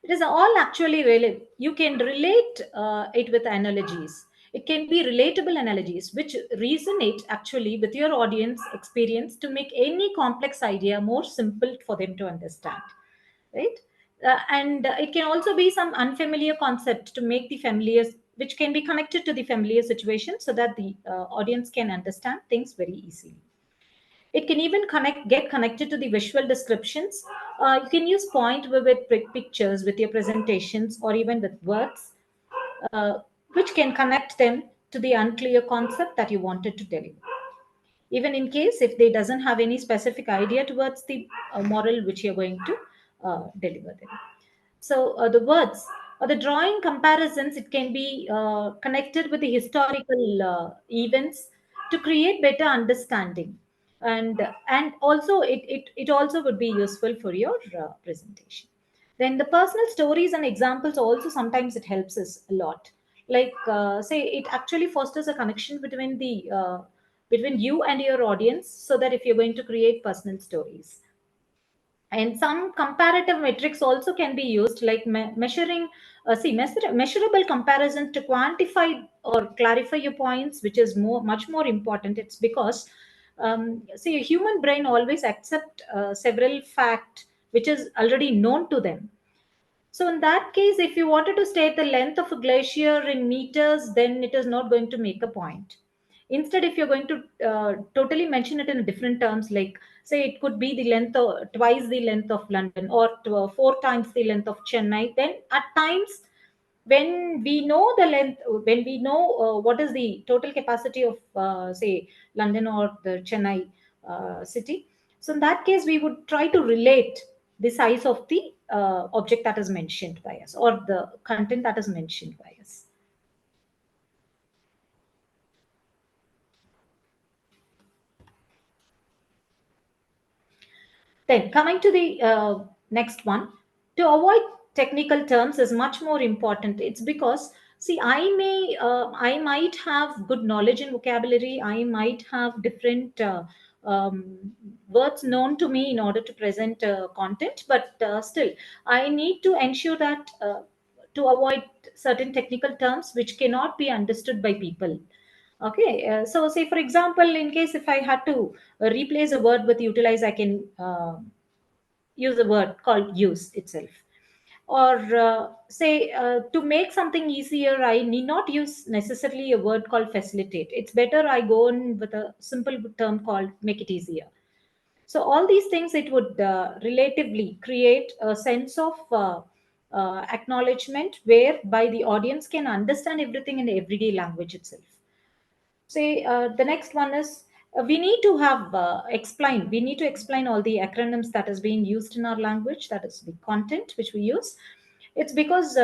It is all actually really, you can relate it with analogies. It can be relatable analogies which resonate actually with your audience experience to make any complex idea more simple for them to understand, right? And it can also be some unfamiliar concept to make the familiar, which can be connected to the familiar situation, so that the audience can understand things very easily. It can even get connected to the visual descriptions. You can use point vivid pictures with your presentations, or even with words, uh, which can connect them to the unclear concept that you wanted to deliver. Even in case if they doesn't have any specific idea towards the moral which you're going to deliver them. So the words or the drawing comparisons, it can be connected with the historical events to create better understanding, and also it also would be useful for your presentation. Then the personal stories and examples also sometimes it helps us a lot. like say it actually fosters a connection between you and your audience, so that if you're going to create personal stories. And some comparative metrics also can be used, like measuring measurable comparison to quantify or clarify your points, which is much more important. It's because see, a human brain always accept several fact which is already known to them. So in that case, if you wanted to state the length of a glacier in meters, then it is not going to make a point. Instead, if you're going to totally mention it in different terms, like say it could be the length of twice the length of London, or four times the length of Chennai, then at times when we know the length, when we know what is the total capacity of say London or the Chennai city, so in that case we would try to relate the size of the object that is mentioned by us, or the content that is mentioned by us. Then coming to the next one, to avoid technical terms is much more important. It's because, see, I might have good knowledge in vocabulary. I might have different words known to me in order to present content, but still, I need to ensure that to avoid certain technical terms which cannot be understood by people. Okay, so say for example, in case if I had to replace a word with utilize, I can use a word called use itself. Or say to make something easier, I need not use necessarily a word called facilitate. It's better I go on with a simple term called make it easier. So all these things, it would relatively create a sense of acknowledgement, whereby the audience can understand everything in the everyday language itself. Say the next one is we need to have explain we need to explain all the acronyms that is being used in our language, that is the content which we use. It's because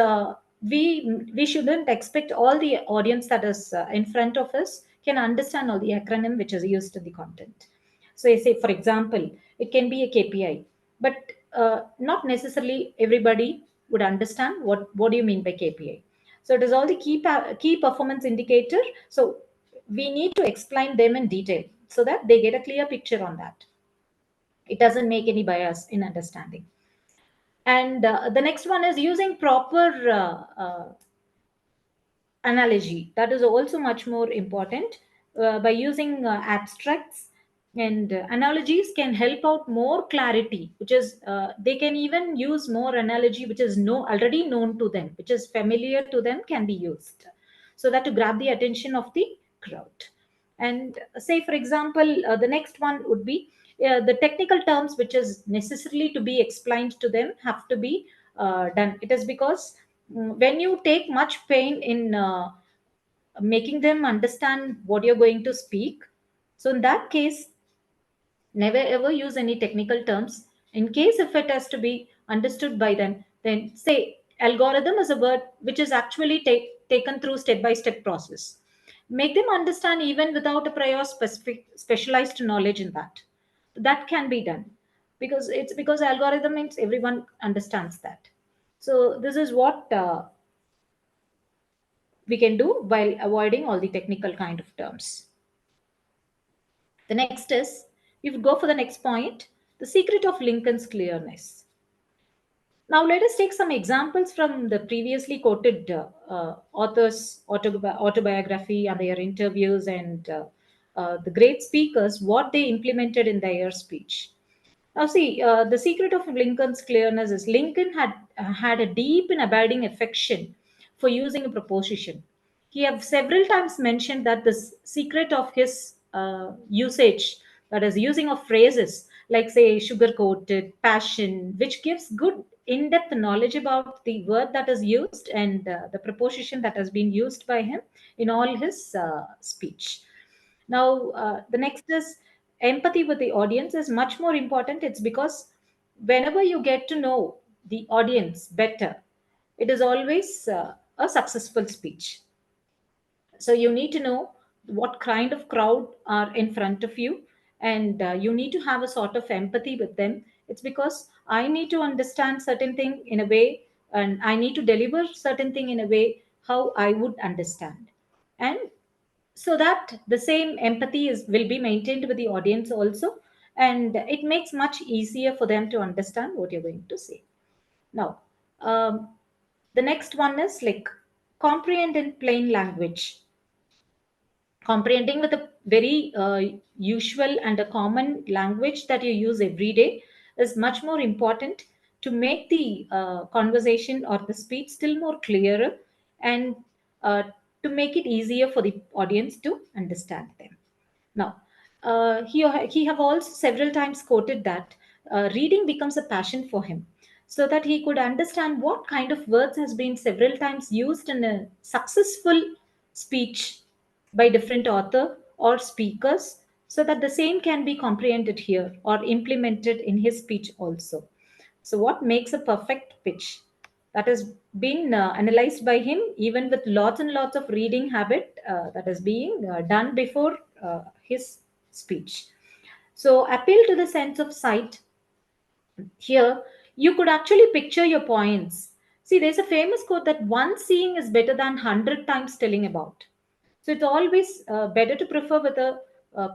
we shouldn't expect all the audience that is in front of us can understand all the acronym which is used in the content. So say for example, it can be a KPI, but not necessarily everybody would understand what do you mean by KPI. So it is all the key performance indicator. So we need to explain them in detail so that they get a clear picture on that. It doesn't make any bias in understanding. And the next one is using proper analogy. That is also much more important. By using abstracts and analogies can help out more clarity, which is they can even use more analogy which is already known to them, which is familiar to them, can be used, so that to grab the attention of the crowd. And say for example, the next one would be the technical terms which is necessarily to be explained to them have to be done. It is because when you take much pain in making them understand what you're going to speak, so in that case never ever use any technical terms. In case if it has to be understood by them, then say algorithm is a word which is actually taken through step by step process. Make them understand even without a prior specialized knowledge in that. That can be done, because it's because algorithm means everyone understands that. So this is what we can do while avoiding all the technical kind of terms. The next is, if you go for the next point, the secret of Lincoln's clearness. Now, let us take some examples from the previously quoted authors' autobiography and their interviews, and the great speakers, what they implemented in their speech. Now, see, the secret of Lincoln's clearness is Lincoln had a deep and abiding affection for using a proposition. He have several times mentioned that the secret of his usage, that is, using of phrases like, say, sugar coated, passion, which gives good in depth knowledge about the word that is used and the proposition that has been used by him in all his speech. Now, the next is empathy with the audience is much more important. It's because whenever you get to know the audience better, it is always a successful speech. So you need to know what kind of crowd are in front of you, and you need to have a sort of empathy with them. It's because I need to understand certain thing in a way, and I need to deliver certain thing in a way how I would understand. And so that the same empathy will be maintained with the audience also, and it makes much easier for them to understand what you're going to say. Now, the next one is like comprehend in plain language. Comprehending with a very usual and a common language that you use every day is much more important to make the conversation or the speech still more clearer, and uh, to make it easier for the audience to understand them. Now, he have also several times quoted that reading becomes a passion for him, so that he could understand what kind of words has been several times used in a successful speech by different author or speakers, so that the same can be comprehended here or implemented in his speech also. So what makes a perfect pitch? That has been analyzed by him, even with lots and lots of reading habit that is being done before his speech. So appeal to the sense of sight. Here, you could actually picture your points. See, there's a famous quote that one seeing is better than 100 times telling about. So it's always better to prefer with a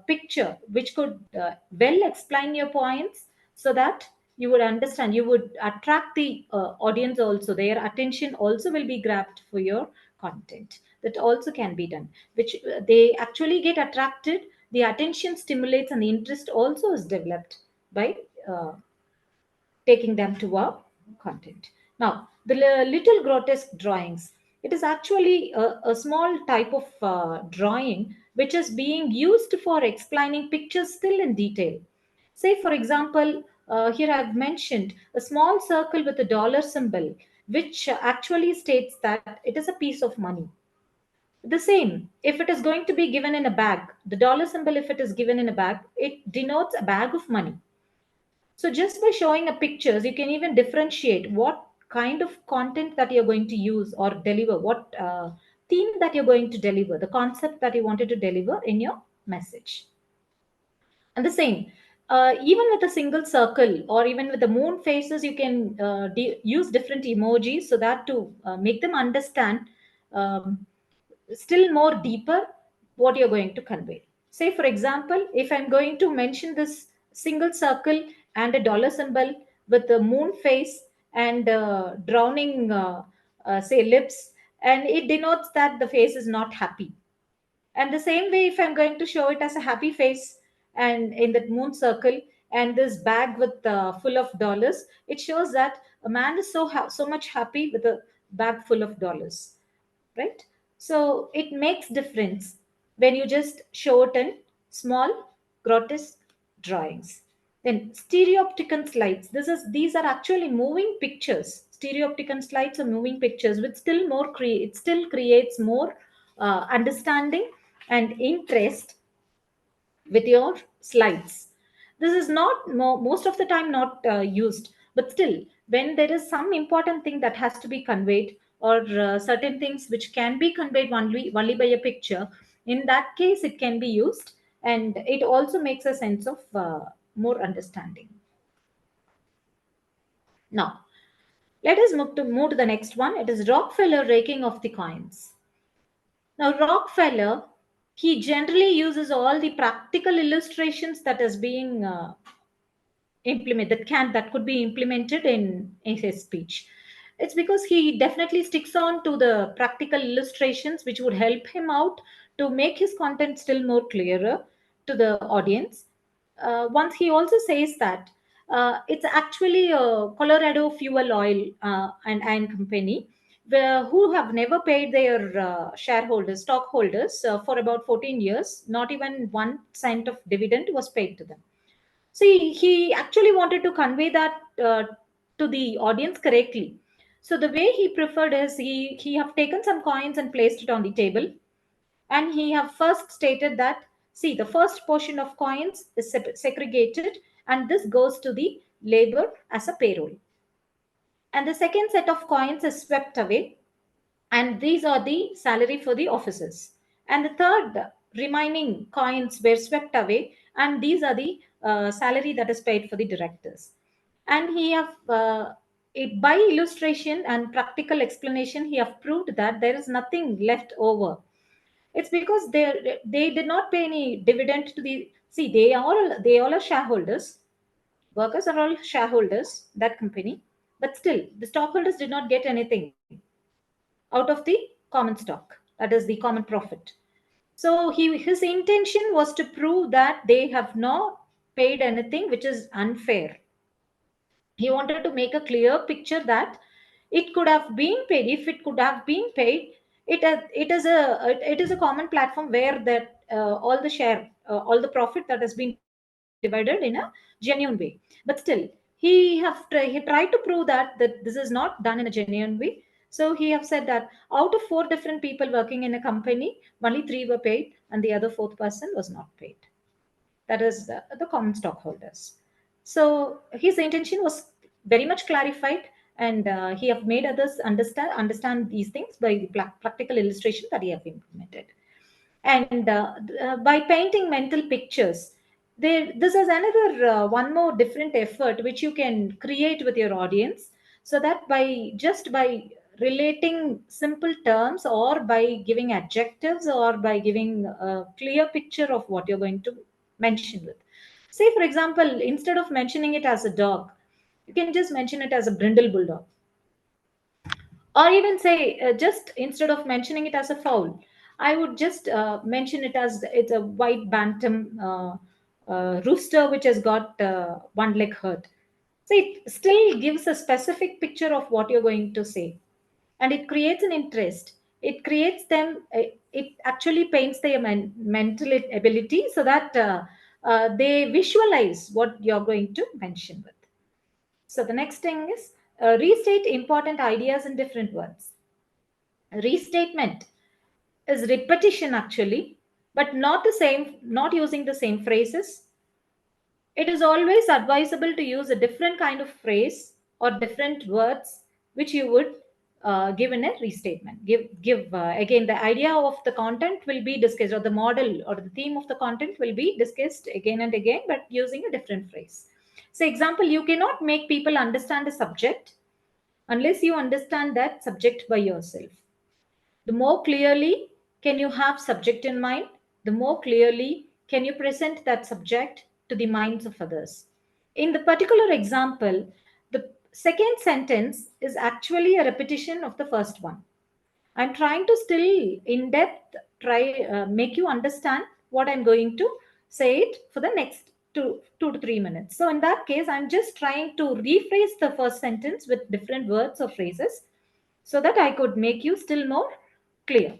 picture which could well explain your points, so that you would understand, you would attract the audience also. Their attention also will be grabbed for your content. That also can be done, which they actually get attracted. The attention stimulates and the interest also is developed by taking them to our content. Now, the little grotesque drawings. It is actually a small type of drawing which is being used for explaining pictures still in detail. Say, for example, here I've mentioned a small circle with a dollar symbol, which actually states that it is a piece of money. The same, if it is going to be given in a bag, the dollar symbol, if it is given in a bag, it denotes a bag of money. So just by showing a pictures, you can even differentiate what kind of content that you're going to use or deliver, what theme that you're going to deliver, the concept that you wanted to deliver in your message. And the same, even with a single circle or even with the moon faces, you can use different emojis so that to make them understand um, still more deeper what you're going to convey. Say, for example, if I'm going to mention this single circle and a dollar symbol with the moon face and drowning, say, lips, and it denotes that the face is not happy. And the same way, if I'm going to show it as a happy face and in that moon circle and this bag with full of dollars, it shows that a man is so much happy with a bag full of dollars, right? So it makes difference when you just show it in small grotesque drawings. Then stereopticon slides. These are actually moving pictures. Stereopticon slides are moving pictures, which still more it still creates more understanding and interest with your slides. This is not most of the time not used, but still, when there is some important thing that has to be conveyed, or certain things which can be conveyed only by a picture, in that case it can be used, and it also makes a sense of more understanding. Now, let us move to the next one. It is Rockefeller raking of the coins. Now, Rockefeller, he generally uses all the practical illustrations that is being that could be implemented in his speech. It's because he definitely sticks on to the practical illustrations which would help him out to make his content still more clearer to the audience. Once he also says that it's actually a Colorado Fuel Oil and company who have never paid their stockholders for about 14 years. Not even 1 cent of dividend was paid to them. See, he actually wanted to convey that to the audience correctly. So the way he preferred is he have taken some coins and placed it on the table, and he have first stated that, see, the first portion of coins is segregated, and this goes to the labor as a payroll, and the second set of coins is swept away, and these are the salary for the officers, and the third remaining coins were swept away, and these are the salary that is paid for the directors. And he have by illustration and practical explanation, he have proved that there is nothing left over. It's because they did not pay any dividend to the, see, they all are shareholders. Workers are all shareholders, that company, but still the stockholders did not get anything out of the common stock, that is the common profit. So his intention was to prove that they have not paid anything which is unfair. He wanted to make a clear picture that it could have been paid. If it could have been paid, it is a common platform where that all the profit that has been divided in a genuine way. But still, he tried to prove that this is not done in a genuine way. So he have said that out of 4 different people working in a company, only 3 were paid, and the other fourth person was not paid. That is the common stockholders. So his intention was very much clarified, and he have made others understand these things by the practical illustration that he have implemented. And by painting mental pictures, this is another one more different effort which you can create with your audience, so that by relating simple terms, or by giving adjectives, or by giving a clear picture of what you're going to mention with. Say, for example, instead of mentioning it as a dog, you can just mention it as a brindle bulldog. Or even say, just instead of mentioning it as a fowl, I would just mention it as it's a white bantam rooster which has got one leg hurt. So it still gives a specific picture of what you're going to say, and it creates an interest. It creates them. It actually paints their mental ability, so that they visualize what you're going to mention with. So the next thing is restate important ideas in different words. Restatement is repetition actually, but not using the same phrases. It is always advisable to use a different kind of phrase or different words which you would give in a restatement. Give again, the idea of the content will be discussed, or the model or the theme of the content will be discussed again and again, but using a different phrase. So example, you cannot make people understand a subject unless you understand that subject by yourself. The more clearly can you have subject in mind, the more clearly can you present that subject to the minds of others. In the particular example, the second sentence is actually a repetition of the first one. I'm trying to still in depth make you understand what I'm going to say it for the next 2 to 3 minutes. So in that case, I'm just trying to rephrase the first sentence with different words or phrases, so that I could make you still more clear.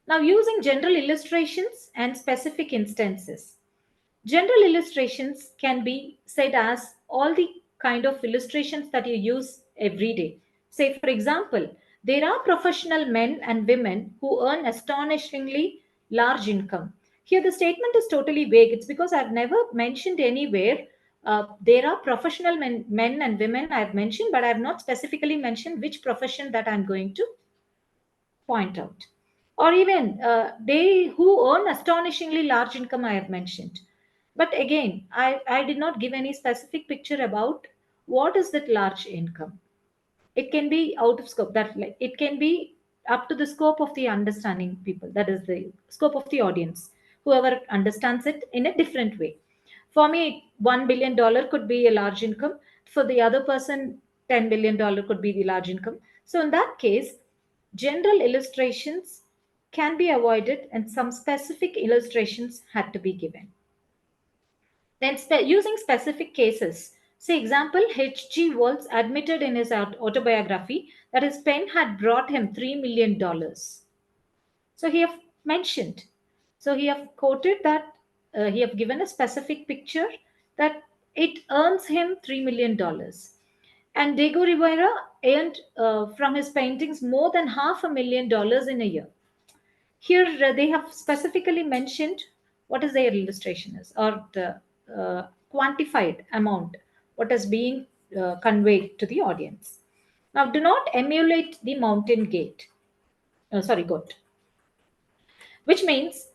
Now, using general illustrations and specific instances. General illustrations can be said as all the kind of illustrations that you use every day. Say, for example, there are professional men and women who earn astonishingly large income. Here, the statement is totally vague. It's because I've never mentioned anywhere there are professional men and women I've mentioned, but I've not specifically mentioned which profession that I'm going to point out. Or even they who earn astonishingly large income I have mentioned. But again, I did not give any specific picture about what is that large income. It can be out of scope, that like it can be up to the scope of the understanding people, that is the scope of the audience, whoever understands it in a different way. For me, $1 billion could be a large income. For the other person, $10 billion could be the large income. So in that case, general illustrations can be avoided and some specific illustrations had to be given. Then using specific cases. Say example, H.G. Wells admitted in his autobiography that his pen had brought him $3 million. So he have mentioned, so he have quoted that, he have given a specific picture that it earns him $3 million. And Diego Rivera earned from his paintings more than $500,000 in a year. Here they have specifically mentioned what is their illustration is, or the quantified amount, what is being conveyed to the audience. Now, do not emulate the mountain goat, which means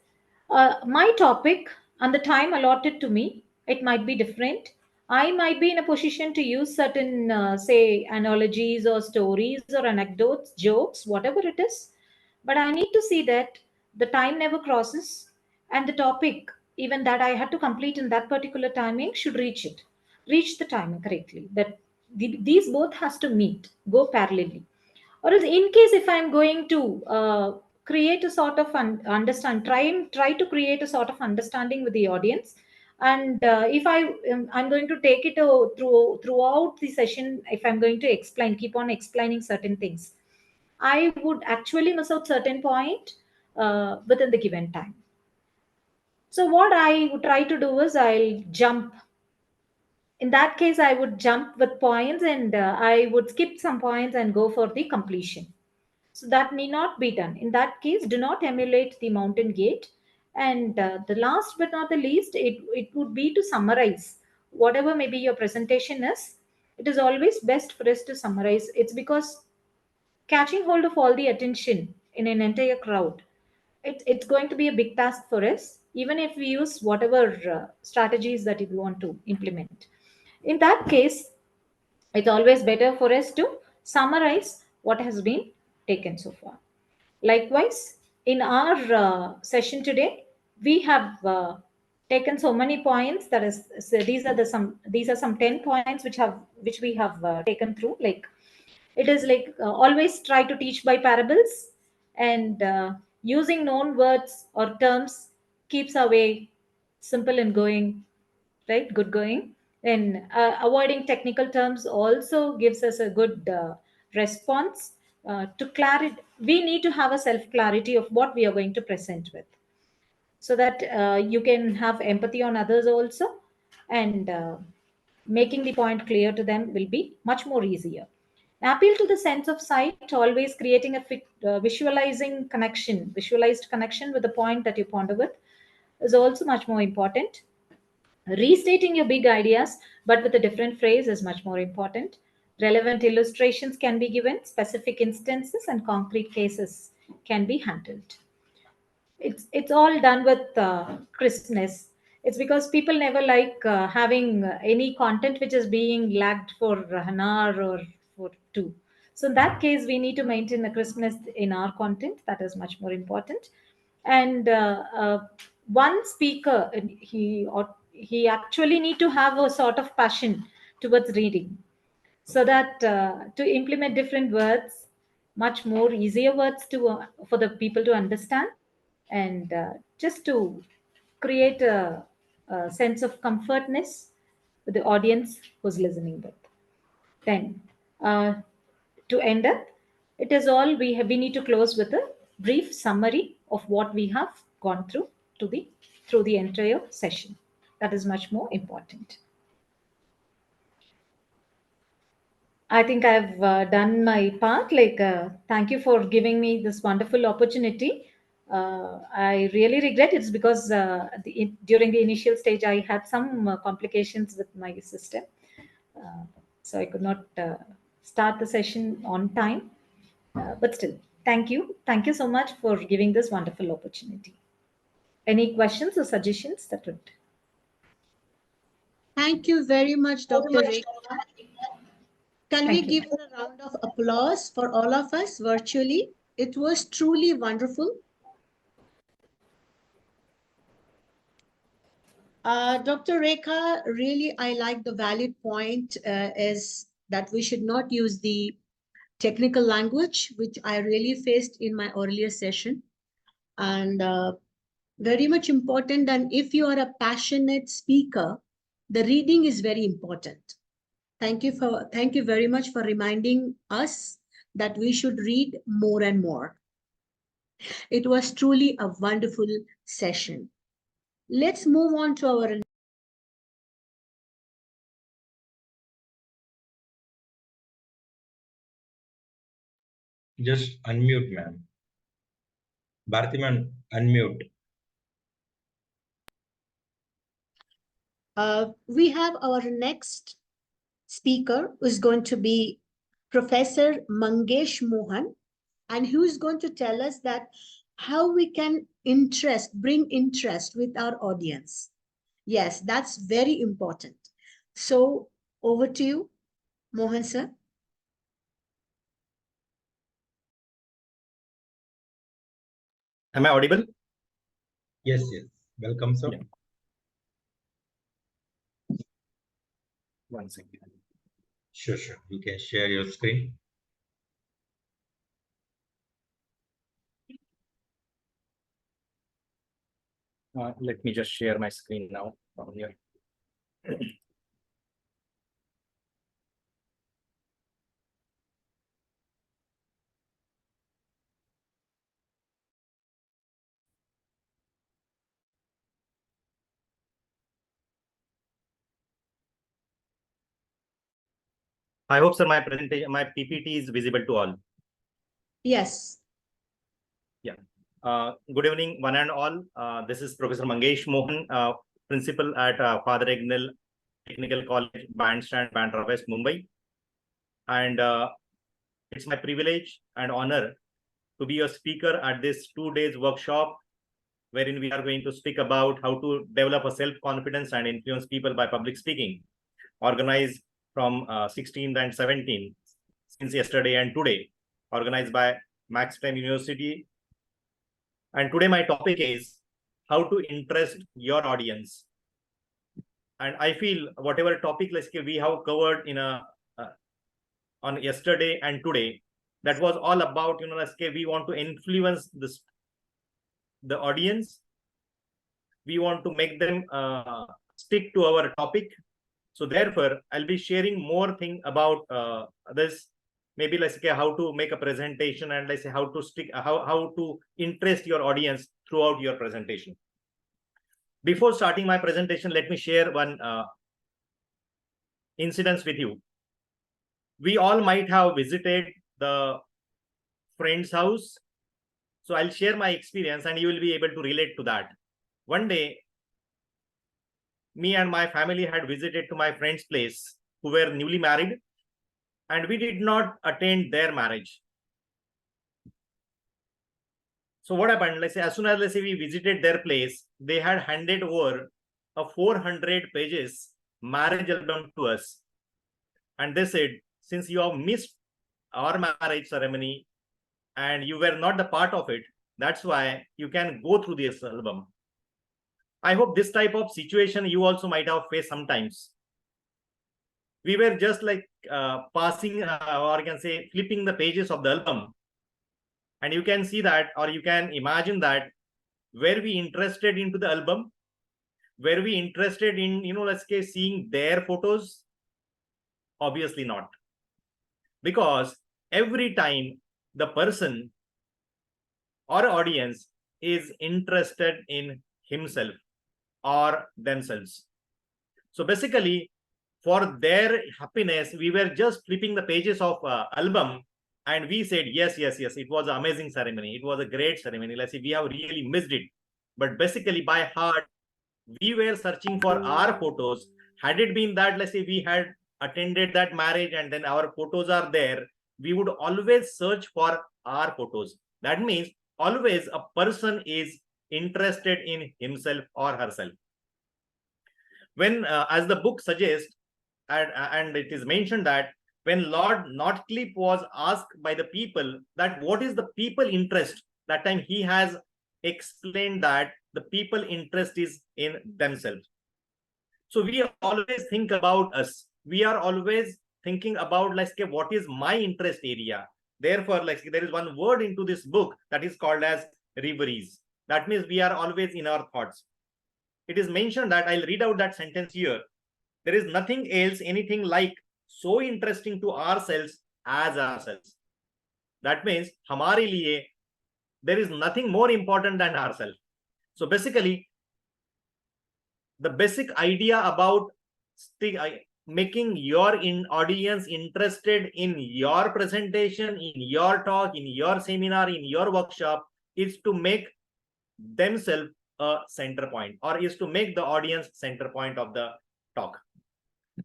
my topic and the time allotted to me, it might be different. I might be in a position to use certain, say, analogies or stories or anecdotes, jokes, whatever it is. But I need to see that the time never crosses and the topic, even that I had to complete in that particular timing, should reach the timing correctly. That these both has to meet, go parallelly. Or else, in case if I'm going to create a sort of try to create a sort of understanding with the audience, and if I'm going to take it throughout the session, if I'm going to keep on explaining certain things, I would actually miss out certain point within the given time. So what I would try to do is I'll jump. In that case, I would jump with points, and I would skip some points and go for the completion. So that need not be done. In that case, do not emulate the mountain gate. And the last but not the least, it would be to summarize whatever maybe your presentation is. It is always best for us to summarize. It's because catching hold of all the attention in an entire crowd, it's going to be a big task for us, even if we use whatever strategies that we want to implement. In that case, it's always better for us to summarize what has been taken so far. Likewise, in our session today, we have taken so many points. That is, so these are some 10 points which we have taken through. Like, it is like always try to teach by parables, and using known words or terms keeps our way simple and going, right? Good going. And avoiding technical terms also gives us a good response. To clarity, we need to have a self clarity of what we are going to present with, so that you can have empathy on others also, and making the point clear to them will be much more easier. Appeal to the sense of sight, always creating a visualized connection with the point that you ponder with, is also much more important. Restating your big ideas, but with a different phrase, is much more important. Relevant illustrations can be given, specific instances and concrete cases can be handled. It's all done with crispness. It's because people never like having any content which is being lagged for an hour or for two. So in that case, we need to maintain a crispness in our content. That is much more important. And one speaker, he actually need to have a sort of passion towards reading, so that to implement different words, much more easier words to for the people to understand, and just to create a sense of comfortness with the audience who's listening with. Then to end up, it is all we need to close with a brief summary of what we have gone through through the entire session. That is much more important. I think I've done my part. Like, thank you for giving me this wonderful opportunity. I really regret it's because during the initial stage I had some complications with my system, so I could not start the session on time. But still, thank you so much for giving this wonderful opportunity. Any questions or suggestions that would? Thank you very much, Dr. Rekha. Can we Thank you. give a round of applause for all of us virtually? It was truly wonderful. Dr. Rekha, really, I like the valid point is that we should not use the technical language, which I really faced in my earlier session. And very much important. And if you are a passionate speaker, the reading is very important. Thank you very much for reminding us that we should read more and more. It was truly a wonderful session. Let's move on to our Just unmute, ma'am. Bharati ma'am, unmute. we have our next speaker, who is going to be Professor Mangesh Mohan, and who is going to tell us that how we can bring interest with our audience. Yes, that's very important. So over to you, Mohan sir. Am I audible? Yes, yes. Welcome, sir. Yeah. One second. Sure, sure. You can share your screen. Let me just share my screen now from here. I hope, sir, my presentation, my PPT is visible to all. Yes. Yeah. Good evening, one and all. This is Professor Mangesh Mohan, principal at Father Egnell Technical College, Bandstand, Bandra West, Mumbai. And it's my privilege and honor to be a speaker at this 2 days workshop, wherein we are going to speak about how to develop a self-confidence and influence people by public speaking, organized from 16th and 17th, since yesterday and today, organized by Max Time University. And today my topic is how to interest your audience. And I feel whatever topic we have covered in on yesterday and today, that was all about, we want to influence the audience. We want to make them stick to our topic. So therefore, I'll be sharing more thing about this. Maybe how to make a presentation, and how to stick, how to interest your audience throughout your presentation. Before starting my presentation, let me share one incident with you. We all might have visited the friend's house. So I'll share my experience and you will be able to relate to that. One day, me and my family had visited to my friend's place who were newly married, and we did not attend their marriage. So what happened? As soon as we visited their place, they had handed over a 400 pages marriage album to us. And they said, since you have missed our marriage ceremony and you were not the part of it, that's why you can go through this album. I hope this type of situation you also might have faced sometimes. We were just passing or you can say flipping the pages of the album. And you can see that, or you can imagine that, were we interested into the album? Were we interested in, seeing their photos? Obviously not. Because every time the person or audience is interested in himself or themselves. So basically, for their happiness, we were just flipping the pages of album, and we said, yes, it was an amazing ceremony. It was a great ceremony. We have really missed it. But basically, by heart, we were searching for our photos. Had it been that, we had attended that marriage and then our photos are there, we would always search for our photos. That means always a person is interested in himself or herself. When, as the book suggests, and it is mentioned that when Lord Northcliffe was asked by the people that what is the people interest, that time he has explained that the people interest is in themselves. So we always think about us. We are always thinking about what is my interest area. Therefore, there is one word into this book that is called as reveries. That means we are always in our thoughts. It is mentioned that, I'll read out that sentence here. There is nothing else, anything like so interesting to ourselves as ourselves. That means hamare liye there is nothing more important than ourselves. So basically, the basic idea about making your audience interested in your presentation, in your talk, in your seminar, in your workshop is to make themselves a center point, or is to make the audience center point of the talk.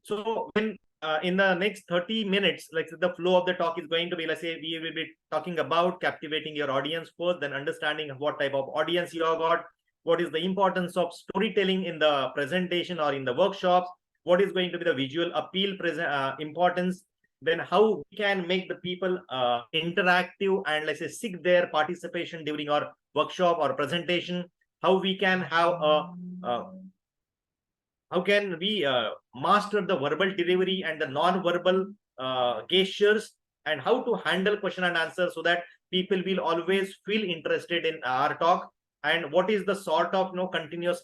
So when in the next 30 minutes, the flow of the talk is going to be, we will be talking about captivating your audience first, then understanding what type of audience you have got, what is the importance of storytelling in the presentation or in the workshops, what is going to be the visual appeal importance, then how we can make the people interactive and let's say seek their participation during our workshop or presentation, how we can have how can we master the verbal delivery and the non-verbal gestures, and how to handle question and answer so that people will always feel interested in our talk, and what is the sort of continuous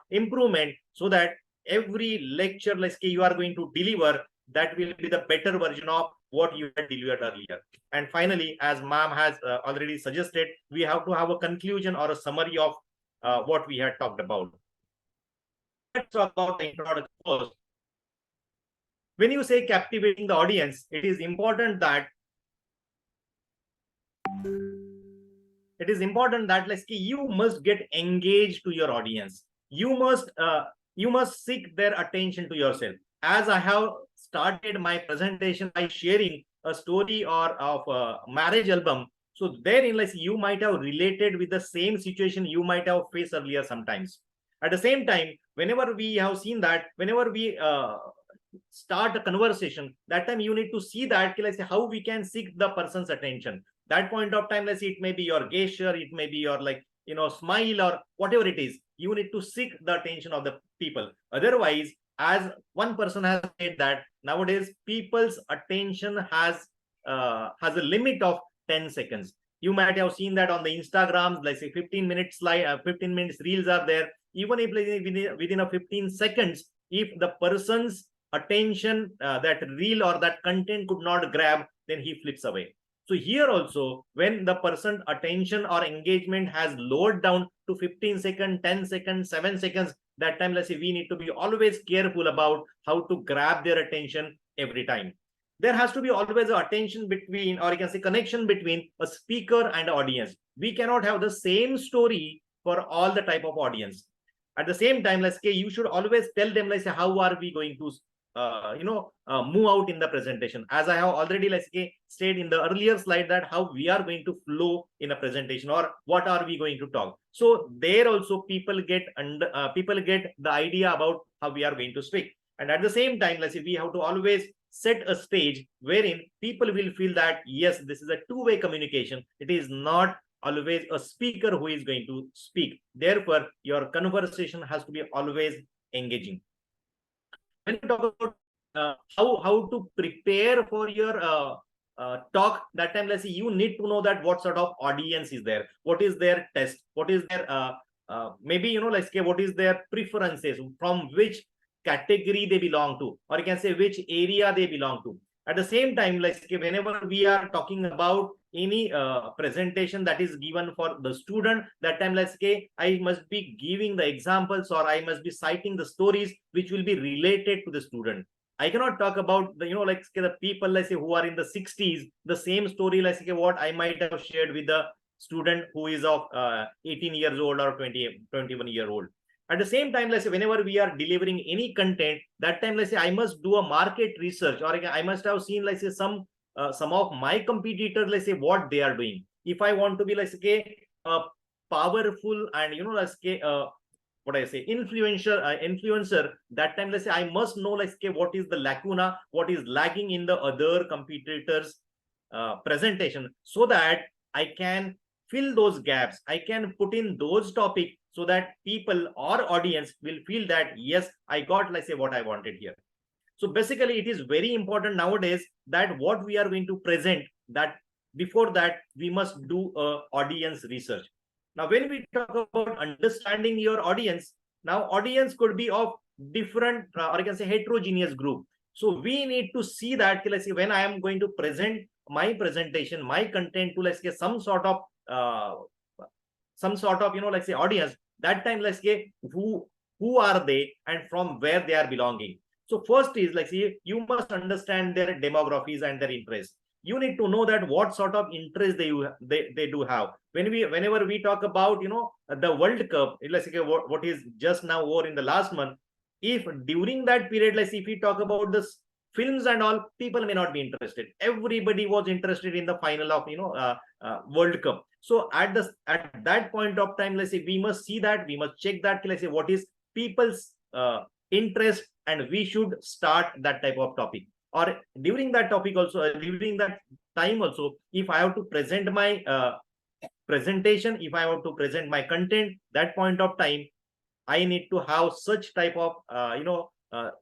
improvement, so that every lecture let's say you are going to deliver, that will be the better version of what you had delivered earlier. And finally, as ma'am has already suggested, we have to have a conclusion or a summary of what we had talked about. Let's talk about the introduction first. When you say captivating the audience, it is important that let's say you must get engaged to your audience. You must seek their attention to yourself. As I have started my presentation by sharing a story of a marriage album, so therein like you might have related with the same situation you might have faced earlier sometimes. At the same time, whenever we have seen that, whenever we start a conversation, that time you need to see that let's say how we can seek the person's attention. That point of time, let's say it may be your gesture, it may be your smile or whatever it is. You need to seek the attention of the people. Otherwise, as one person has said that nowadays people's attention has a limit of 10 seconds. You might have seen that on the Instagrams, let's say 15 minutes slide, 15 minutes reels are there. Even if within a 15 seconds, if the person's attention, that reel or that content could not grab, then he flips away. So here also, when the person's attention or engagement has lowered down to 15 seconds, 10 seconds, 7 seconds, that time, let's say we need to be always careful about how to grab their attention every time. There has to be always an attention between, or you can say connection between a speaker and audience. We cannot have the same story for all the type of audience. At the same time, let's say you should always tell them, let's say, how are we going to move out in the presentation. As I have already let's say said in the earlier slide, that how we are going to flow in a presentation, or what are we going to talk. So there also people get the idea about how we are going to speak. And at the same time, let's say we have to always set a stage wherein people will feel that yes, this is a two-way communication. It is not always a speaker who is going to speak. Therefore, your conversation has to be always engaging. When you talk about how to prepare for your talk, that time, let's say you need to know that what sort of audience is there, what is their test, what is their maybe let's say what is their preferences, from which category they belong to, or you can say which area they belong to. At the same time, let's say whenever we are talking about any presentation that is given for the student, that time, let's say I must be giving the examples, or I must be citing the stories which will be related to the student. I cannot talk about the the people, let's say, who are in the 60s, the same story, let's say what I might have shared with the student who is of 18 years old or 21 year old. At the same time, let's say whenever we are delivering any content, that time, let's say I must do a market research, or I must have seen, let's say, some of my competitors, let's say what they are doing. If I want to be, let's say, powerful and let's say what I say influencer, that time, let's say I must know, let's say, what is the lacuna, what is lagging in the other competitors presentation, so that I can fill those gaps. I can put in those topics so that people or audience will feel that yes, I got, let's say, what I wanted here. So basically, it is very important nowadays that what we are going to present, that before that we must do audience research. Now, when we talk about understanding your audience, now audience could be of different or you can say heterogeneous group. So we need to see that, let's say, when I am going to present my presentation, my content to, let's say, some sort of let's say audience, that time, let's say who are they and from where they are belonging. So first is, like, see, you must understand their demographies and their interests. You need to know that what sort of interest they do have. Whenever we talk about the World Cup, let's say what is just now over in the last month, if during that period, let's see, if we talk about this films and all, people may not be interested. Everybody was interested in the final of World Cup. So at that point of time, let's say we must see that, we must check that, let's say what is people's interest, and we should start that type of topic. Or during that topic also, during that time also, if I have to present my presentation, if I have to present my content, that point of time, I need to have such type of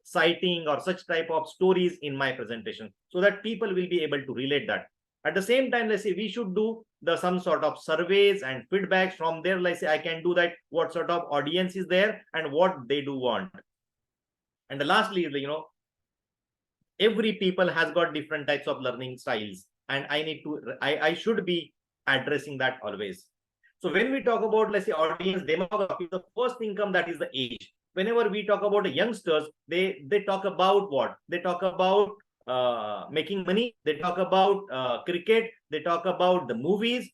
citing or such type of stories in my presentation, so that people will be able to relate that. At the same time, let's say we should do some sort of surveys and feedbacks from there. Let's say I can do that, what sort of audience is there and what they do want. And lastly, every people has got different types of learning styles, and I should be addressing that always. So when we talk about, let's say, audience demography, the first thing comes, that is the age. Whenever we talk about youngsters, they talk about what? They talk about making money. They talk about cricket. They talk about the movies.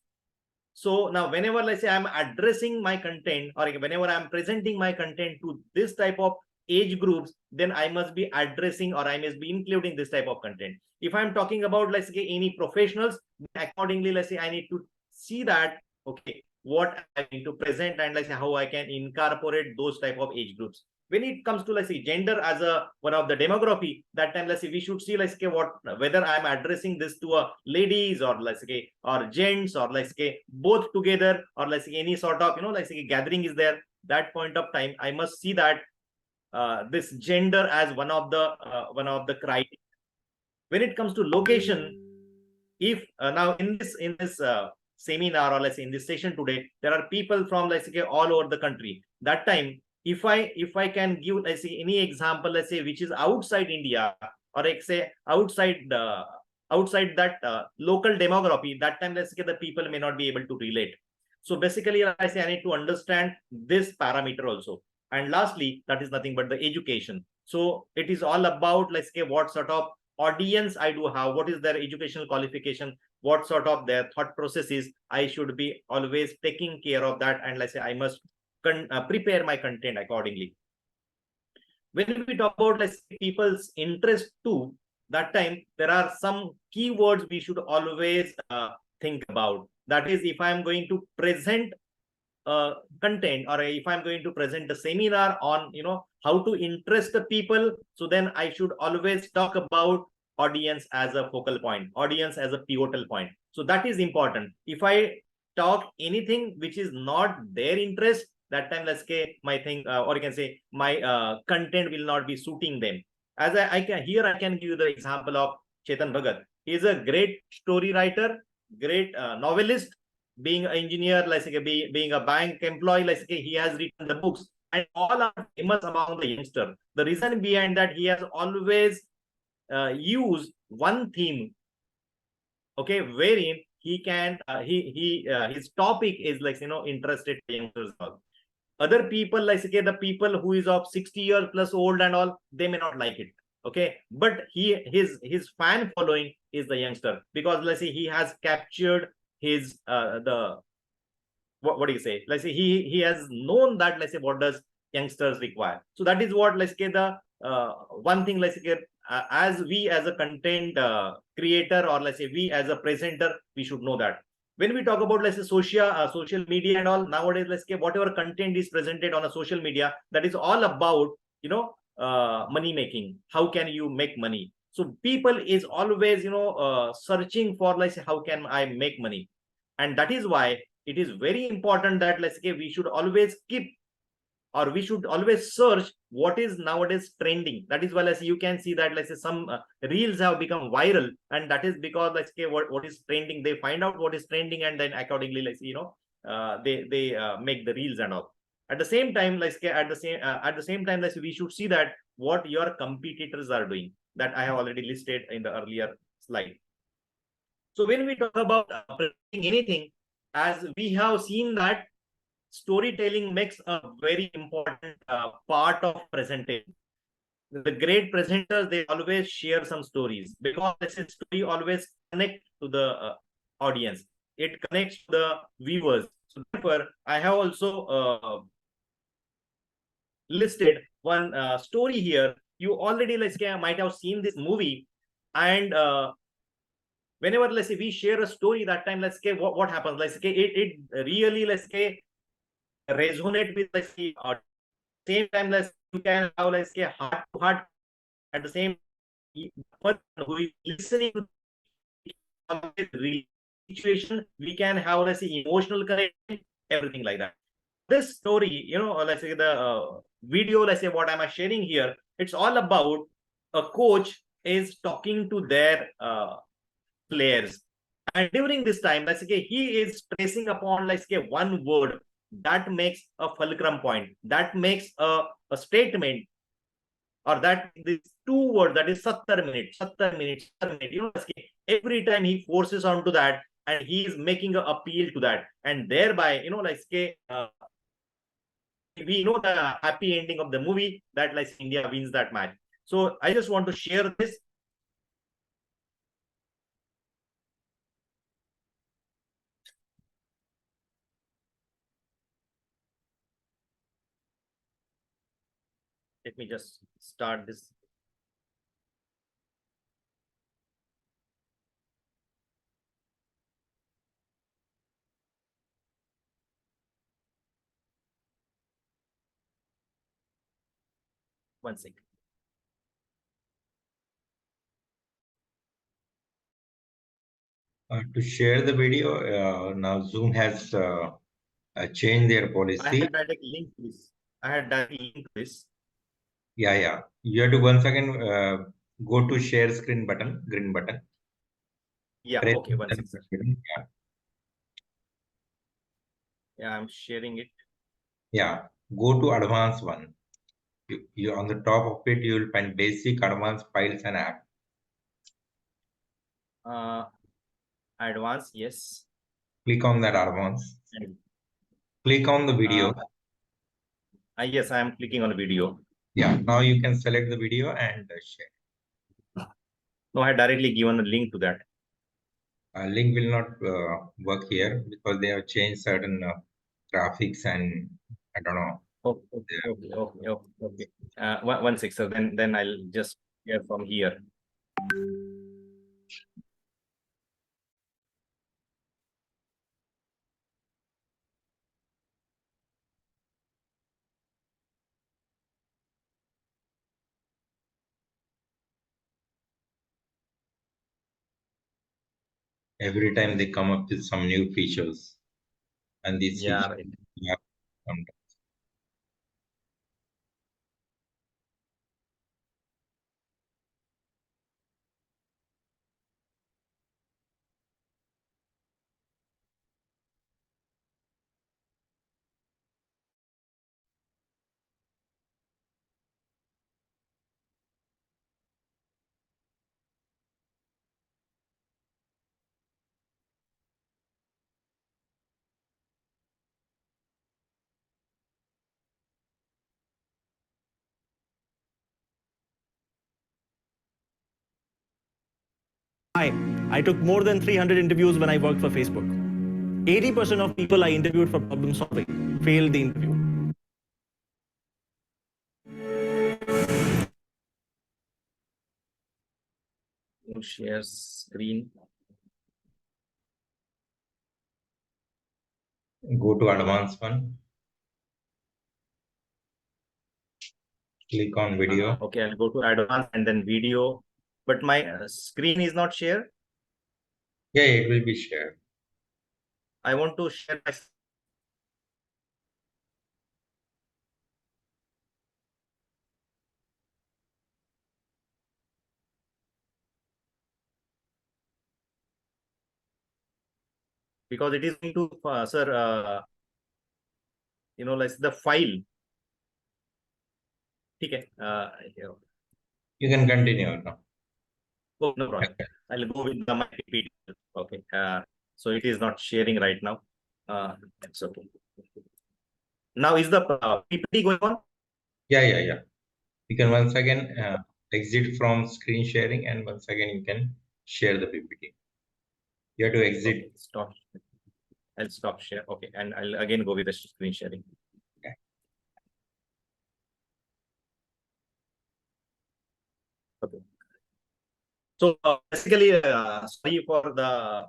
So now whenever, let's say, I'm addressing my content, or whenever I'm presenting my content to this type of age groups, then I must be addressing, or I must be including this type of content. If I'm talking about, let's say, any professionals, accordingly, let's say, I need to see that, okay, what I need to present, and let's say how I can incorporate those type of age groups. When it comes to, let's say, gender as one of the demography, that time, let's say, we should see, let's say, whether I'm addressing this to ladies, or let's say, or gents, or let's say both together, or let's say any sort of let's say gathering is there. That point of time, I must see that this gender as one of the criteria. When it comes to location, if now in this seminar, or let's say in this session today, there are people from, let's say, all over the country. That time, if I can give, let's say, any example, let's say, which is outside India, or let's say outside that local demography, that time, let's say, the people may not be able to relate. So basically, I say I need to understand this parameter also. And lastly, that is nothing but the education. So it is all about, let's say, what sort of audience I do have, what is their educational qualification, what sort of their thought processes. I should be always taking care of that, and let's say I must prepare my content accordingly. When we talk about, let's say, people's interest too, that time there are some keywords we should always think about. That is, if I'm going to present content, or if I'm going to present a seminar on how to interest the people, so then I should always talk about audience as a focal point, audience as a pivotal point. So that is important. If I talk anything which is not their interest, that time, let's say, my thing, or you can say my content will not be suiting them. As I can give you the example of Chetan Bhagat. He is a great story writer, great novelist. Being an engineer, let's say, being a bank employee, let's say, he has written the books, and all are famous among the youngster. The reason behind that, he has always used one theme, okay, wherein he can his topic is, like, interested youngsters. Other people, like, okay, the people who is of 60 years plus old and all, they may not like it, okay, but his fan following is the youngster, because, let's say, he has captured his what do you say, let's say, he has known that, let's say, what does youngsters require. So that is what, let's say, the one thing, let's say, as we as a content creator, or let's say we as a presenter, we should know that. When we talk about, let's say, social media and all, nowadays, let's say, whatever content is presented on a social media, that is all about money making. How can you make money? So people is always searching for, let's say, how can I make money? And that is why it is very important that, let's say, we should always keep, or we should always search what is nowadays trending. That is why, let's say, you can see that, let's say, some reels have become viral, and that is because, let's say, what is trending, they find out what is trending, and then accordingly, let's say, they make the reels and all. At the same time, let's say, at the same time, let's say, we should see that what your competitors are doing, that I have already listed in the earlier slide. So when we talk about presenting anything, as we have seen that storytelling makes a very important part of presentation. The great presenters, they always share some stories, because this story always connects to the audience. It connects to the viewers. So therefore, I have also listed one story here. You already, let's say, might have seen this movie, and whenever, let's say, we share a story, that time, let's say, what happens, let's say, it really, let's say, resonate with, let's say, same time, let's you can have like a heart to heart. At the same, the person who is listening to the situation, we can have let's say emotional connection, everything like that. This story, let's say the video, let's say what am I sharing here? It's all about a coach is talking to their players, and during this time, let's say he is tracing upon let's say one word that makes a fulcrum point, that makes a statement, or that this two words, that is 70 minutes, 70 minutes, 70 minutes. Every time he forces onto that, and he is making an appeal to that, and thereby, we know the happy ending of the movie that like India wins that match. So I just want to share this. Let me just start this. One second. To share the video, now Zoom has changed their I policy. had direct link to this. I had direct link to this. Yeah. You have to once again go to share screen button, green button. Yeah. Press Okay. One second. Yeah. Yeah, I'm sharing it. Yeah. Go to advanced one. You on the top of it, you will find basic, advanced, files, and app. Advanced, yes. Click on that advanced. And, Click on the video. yes, I am clicking on the video. Yeah. Now you can select the video and share. No, I had directly given a link to that. Link will not work here because they have changed certain graphics and I don't know. Okay. One sec. So then I'll just hear from here. Every time they come up with some new features, and these Yeah, features right. have come. I took more than 300 interviews when I worked for Facebook. 80% of people I interviewed for problem solving failed the interview. Share screen. Go to advanced one. Click on video. Okay, I'll go to advanced and then video. But my screen is not shared. Yeah, it will be shared. I want to share my. Because it is going to, sir, like the file. Okay. You can continue now. Oh, no problem. I'll go with my PPT. Okay. So it is not sharing right now. That's okay. Now is the PPT going on? Yeah. You can once again exit from screen sharing, and once again you can share the PPT. You have to exit. Okay, stop. I'll stop share. Okay, and I'll again go with the screen sharing. Okay. Okay. So basically, sorry for the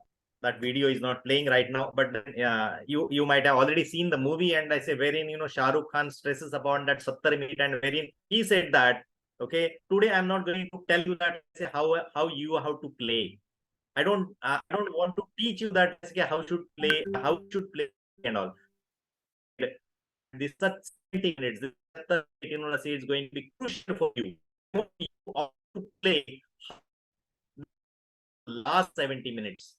that video is not playing right now, but you might have already seen the movie, and I say wherein Shah Rukh Khan stresses upon that 70 minute, and wherein he said that, okay, today I'm not going to tell you that say how to play. I don't want to teach you that how should play and all. This such 70 minutes, say it's going to be crucial for you. You ought to play last 70 minutes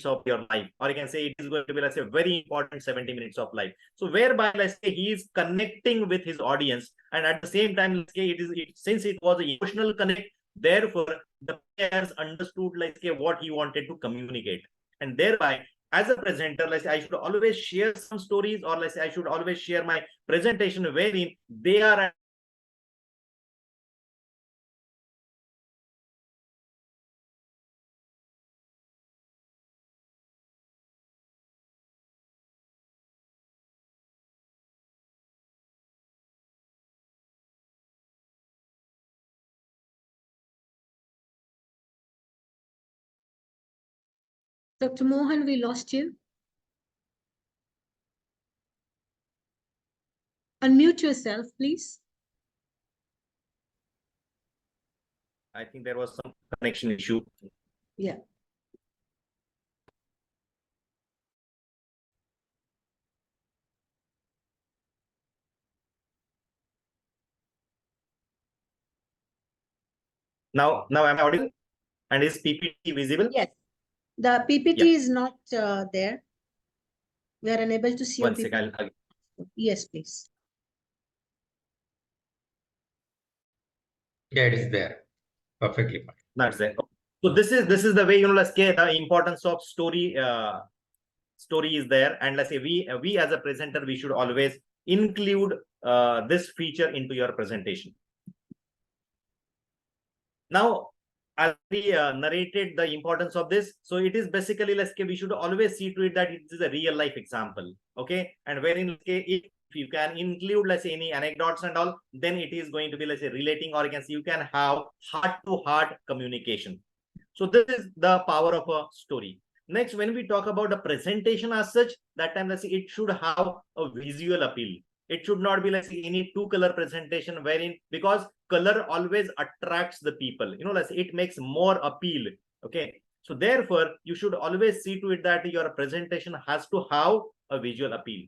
of your life, or you can say it is going to be, let's say, very important 70 minutes of life. So whereby, let's say, he is connecting with his audience, and at the same time, let's say, since it was an emotional connect, therefore the players understood, let's say, what he wanted to communicate, and thereby, as a presenter, let's say, I should always share some stories, or let's say, I should always share my presentation wherein they are Dr. Mohan, we lost you. Unmute yourself, please. I think there was some connection issue. Yeah. Now I'm audible, and is PPT visible? Yes. The PPT Yeah. is not there. We are unable to see. One second. Yes, please. Yeah, it is there. Perfectly fine. That's there. So this is the way, let's say, the importance of story is there, and let's say we as a presenter, we should always include this feature into your presentation. Now, as we narrated the importance of this, so it is basically, let's say, we should always see to it that it is a real life example, okay, and wherein, if you can include, let's say, any anecdotes and all, then it is going to be, let's say, relating, or you can see you can have heart-to-heart communication. So this is the power of a story. Next, when we talk about the presentation as such, that time, let's say, it should have a visual appeal. It should not be, let's say, any two-color presentation wherein, because color always attracts the people, let's say, it makes more appeal. Okay, so therefore you should always see to it that your presentation has to have a visual appeal.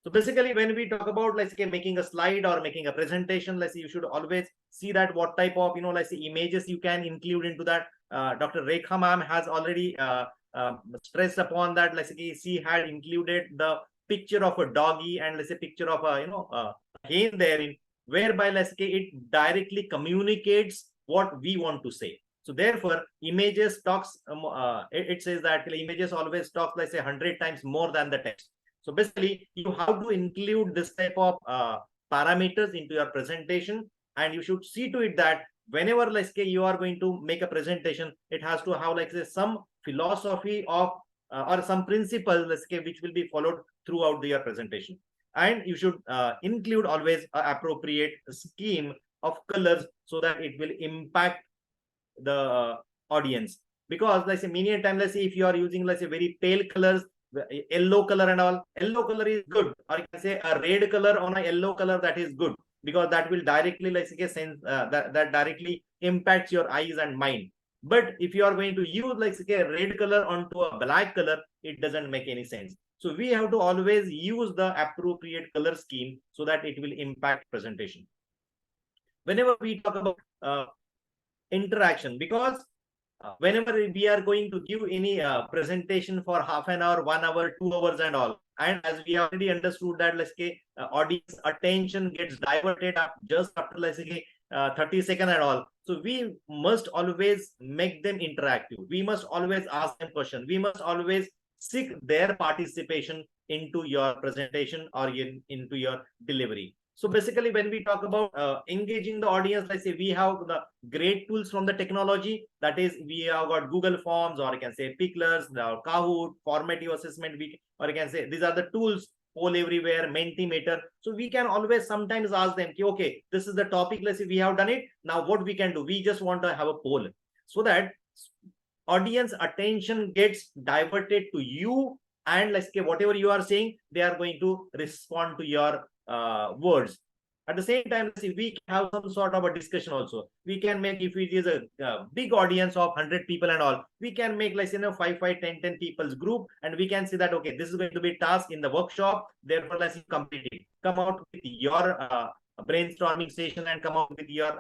So basically, when we talk about, let's say, making a slide or making a presentation, let's say, you should always see that what type of, let's say, images you can include into that. Dr. Rekha ma'am has already stressed upon that. Let's say, she had included the picture of a doggy and, let's say, picture of a hen therein, whereby, let's say, it directly communicates what we want to say. So therefore, images talks. It says that images always talk, let's say, 100 times more than the text. So basically, you have to include this type of parameters into your presentation, and you should see to it that whenever, let's say, you are going to make a presentation, it has to have, like, say, some philosophy of or some principles, let's say, which will be followed throughout your presentation. And you should include always an appropriate scheme of colors so that it will impact the audience. Because, let's say, many a time, let's say, if you are using, let's say, very pale colors, yellow color and all, yellow color is good, or you can say a red color on a yellow color, that is good, because that will directly, let's say, sense that directly impacts your eyes and mind. But if you are going to use, like, say, a red color onto a black color, it doesn't make any sense. So we have to always use the appropriate color scheme so that it will impact presentation. Whenever we talk about interaction, because whenever we are going to give any presentation for half an hour, 1 hour, 2 hours and all, and as we already understood that, let's say, audience attention gets diverted just after, let's say, 30 seconds and all. So we must always make them interactive. We must always ask them questions. We must always seek their participation into your presentation or into your delivery. So basically, when we talk about engaging the audience, let's say, we have the great tools from the technology. That is, we have got Google Forms, or you can say Picklers, the Kahoot, formative assessment, or you can say these are the tools, Poll Everywhere, Mentimeter. So we can always sometimes ask them, okay, this is the topic, let's say, we have done it. Now what we can do, we just want to have a poll, so that audience attention gets diverted to you, and let's say whatever you are saying, they are going to respond to your words. At the same time, let's see, we can have some sort of a discussion also. We can make, if it is a big audience of 100 people and all, we can make, like, 5, 10 people's group, and we can say that, okay, this is going to be a task in the workshop, therefore let's complete it. Come out with your brainstorming session and come out with your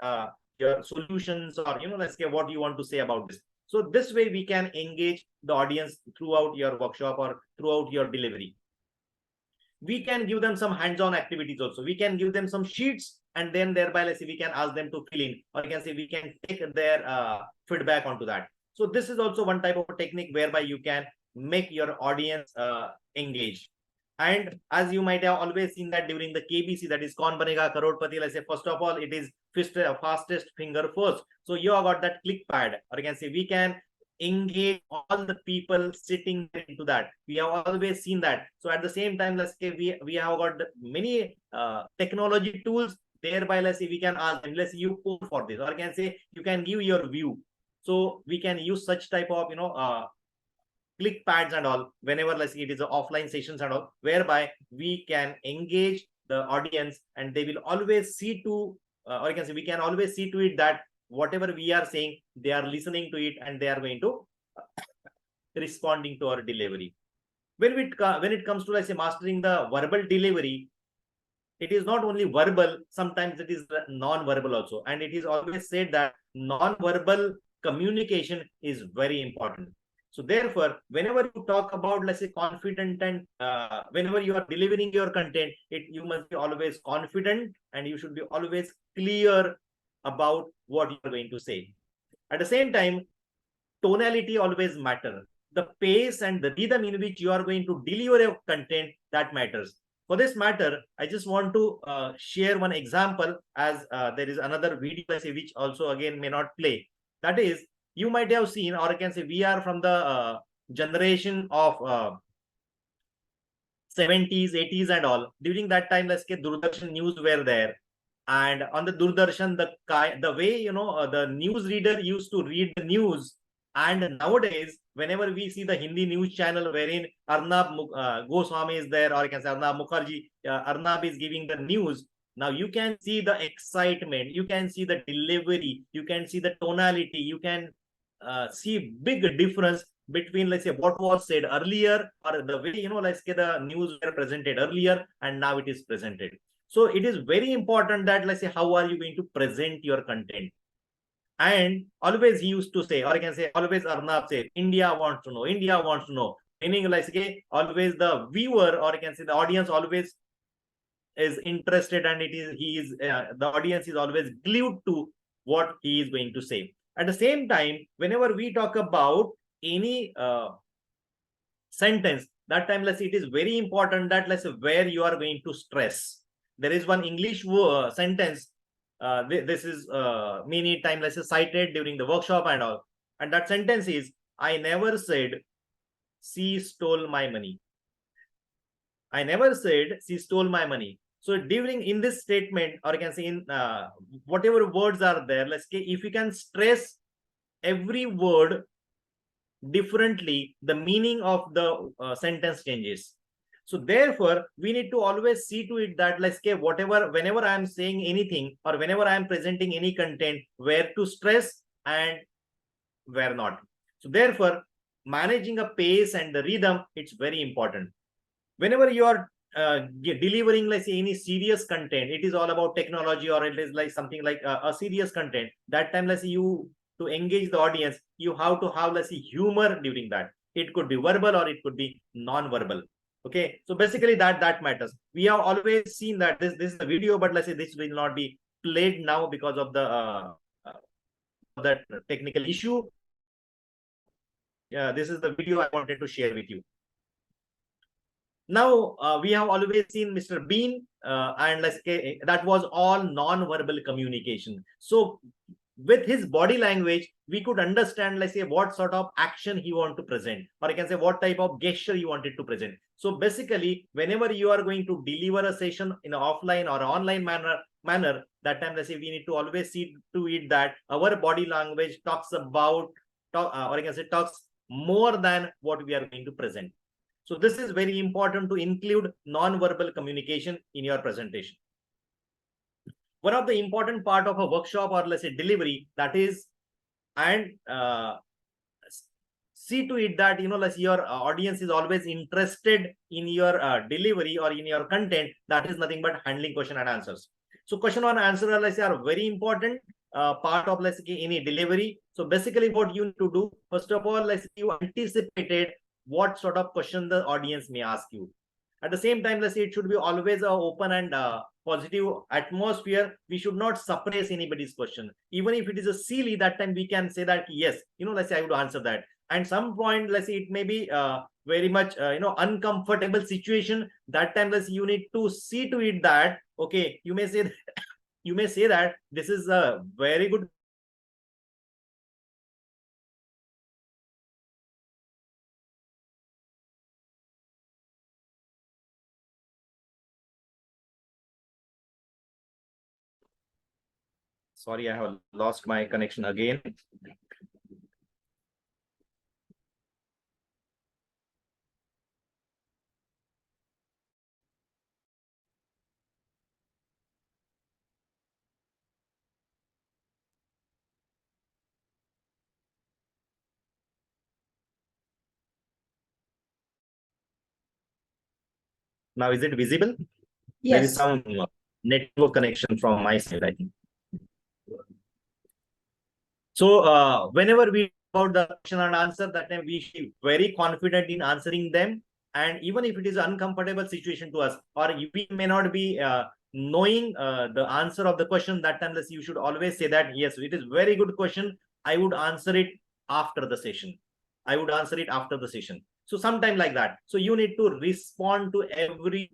solutions, or let's say what you want to say about this. So this way we can engage the audience throughout your workshop or throughout your delivery. We can give them some hands-on activities also. We can give them some sheets, and then thereby, let's say, we can ask them to fill in, or you can say we can take their feedback onto that. So this is also one type of a technique whereby you can make your audience engaged. And as you might have always seen that during the KBC, that is Kaun Banega Crorepati, let's say, first of all, it is fastest finger first. So you have got that click pad, or you can say we can engage all the people sitting into that. We have always seen that. So at the same time, let's say we have got many technology tools, thereby, let's say, we can ask them, let's say you code for this, or you can say you can give your view. So we can use such type of click pads and all whenever, let's say, it is offline sessions and all, whereby we can engage the audience, and they will always see to or you can say we can always see to it that whatever we are saying, they are listening to it, and they are going to responding to our delivery. When it comes to, let's say, mastering the verbal delivery, it is not only verbal, sometimes it is non-verbal also. And it is always said that non-verbal communication is very important. So therefore, whenever you talk about, let's say, confident, and whenever you are delivering your content, you must be always confident, and you should be always clear about what you are going to say. At the same time, tonality always matters. The pace and the rhythm in which you are going to deliver your content, that matters. For this matter, I just want to share one example, as there is another video, let's say, which also again may not play. That is, you might have seen, or I can say we are from the generation of 70s, 80s and all. During that time, let's say, Doordarshan news were there. And on the Doordarshan, the way, the news reader used to read the news. And nowadays, whenever we see the Hindi news channel wherein Arnab Goswami is there, or I can say Arnab Mukherjee, Arnab is giving the news. Now you can see the excitement, you can see the delivery, you can see the tonality, you can see big difference between, let's say, what was said earlier, or the way, let's say, the news were presented earlier and now it is presented. So it is very important that, let's say, how are you going to present your content? And always he used to say, or I can say always Arnab said, India wants to know, India wants to know. Meaning, like, okay, always the viewer, or I can say the audience, always is interested, and the audience is always glued to what he is going to say. At the same time, whenever we talk about any sentence, that time, let's say, it is very important that, let's say, where you are going to stress. There is one English sentence. This is many times, let's say, cited during the workshop and all. And that sentence is, I never said she stole my money. I never said she stole my money. So in this statement, or I can say in whatever words are there, let's say, if you can stress every word differently, the meaning of the sentence changes. So therefore, we need to always see to it that, let's say, whenever I am saying anything, or whenever I am presenting any content, where to stress and where not. So therefore, managing a pace and the rhythm, it's very important. Whenever you are delivering, let's say, any serious content, it is all about technology, or it is like something like a serious content. That time, let's say, to engage the audience, you have to have, let's say, humor during that. It could be verbal or it could be non-verbal. Okay, so basically that matters. We have always seen that this is a video, but let's say this will not be played now because of the that technical issue. Yeah, this is the video I wanted to share with you. Now we have always seen Mr. Bean, and let's say that was all non-verbal communication. So with his body language, we could understand, let's say, what sort of action he wanted to present, or I can say what type of gesture he wanted to present. So basically, whenever you are going to deliver a session in an offline or online manner, that time, let's say, we need to always see to it that our body language talks about or I can say talks more than what we are going to present. So this is very important to include non-verbal communication in your presentation. One of the important part of a workshop or let's say delivery, that is, and see to it that like your audience is always interested in your delivery or in your content. That is nothing but handling question and answers. So question and answer, let's say, are very important part of let's say any delivery. So basically what you need to do, first of all, let's say you anticipated what sort of question the audience may ask you. At the same time, let's say it should be always a open and positive atmosphere. We should not suppress anybody's question. Even if it is a silly, that time we can say that, yes, let's say I would answer that. And some point, let's say it may be very much, uncomfortable situation. That time, let's say you need to see to it that, okay, you may say that this is a very good. Sorry, I have lost my connection again. Now, is it visible? Yes. There is some network connection from my side, I think. So whenever we about the question and answer, that time we should be very confident in answering them. And even if it is an uncomfortable situation to us, or we may not be knowing the answer of the question, that time you should always say that, yes, it is very good question. I would answer it after the session. I would answer it after the session. So sometime like that. So you need to respond to every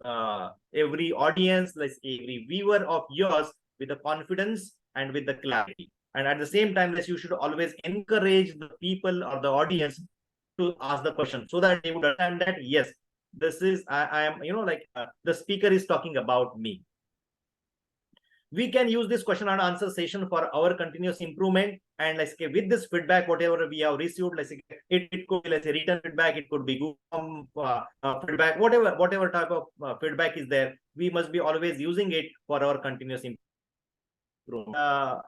audience, like every viewer of yours with the confidence and with the clarity. And at the same time, you should always encourage the people or the audience to ask the question so that they would understand that, yes, this is, I am, the speaker is talking about me. We can use this question and answer session for our continuous improvement. And let's say with this feedback, whatever we have received, let's say it could be, let's say, written feedback, it could be Google feedback, whatever type of feedback is there, we must be always using it for our continuous improvement.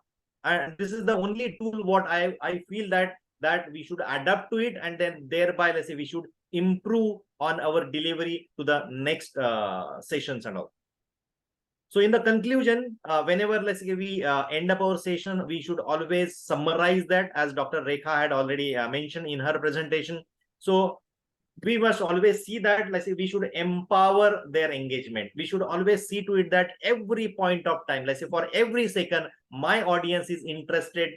And this is the only tool what I feel that we should adapt to it, and then thereby, let's say, we should improve on our delivery to the next sessions and all. So in the conclusion, whenever, let's say, we end up our session, we should always summarize that, as Dr. Rekha had already mentioned in her presentation. So we must always see that, let's say, we should empower their engagement. We should always see to it that every point of time, let's say for every second, my audience is interested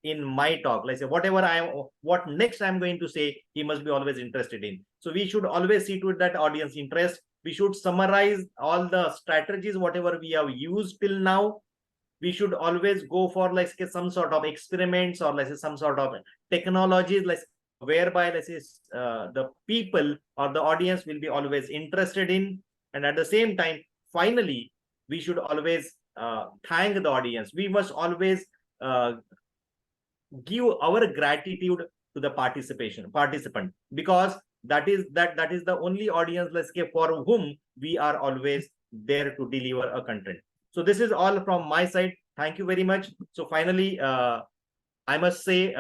in my talk. Let's say what next I'm going to say, he must be always interested in. So we should always see to it that audience interest. We should summarize all the strategies, whatever we have used till now. We should always go for, let's say, some sort of experiments, or let's say some sort of technologies, whereby, let's say, the people or the audience will be always interested in. And at the same time, finally, we should always thank the audience. We must always give our gratitude to the participant, because that is the only audience, let's say, for whom we are always there to deliver a content. So this is all from my side. Thank you very much. So finally, I must say,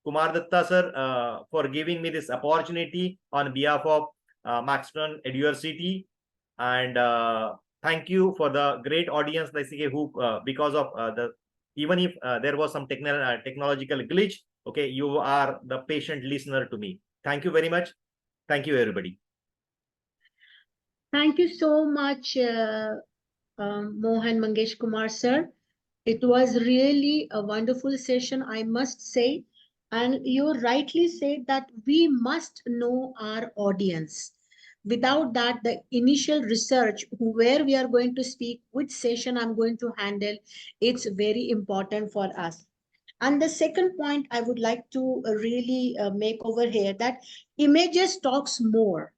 Kumar Datta sir, for giving me this opportunity on behalf of Maxton University, and thank you for the great audience, let's say, who because of even if there was some technological glitch, okay, you are the patient listener to me. Thank you very much. Thank you, everybody. Thank you so much, Mohan Mangesh Kumar sir. It was really a wonderful session, I must say. And you rightly said that we must know our audience. Without that, the initial research, where we are going to speak, which session I'm going to handle, it's very important for us. And the second point I would like to really make over here, that images talks more.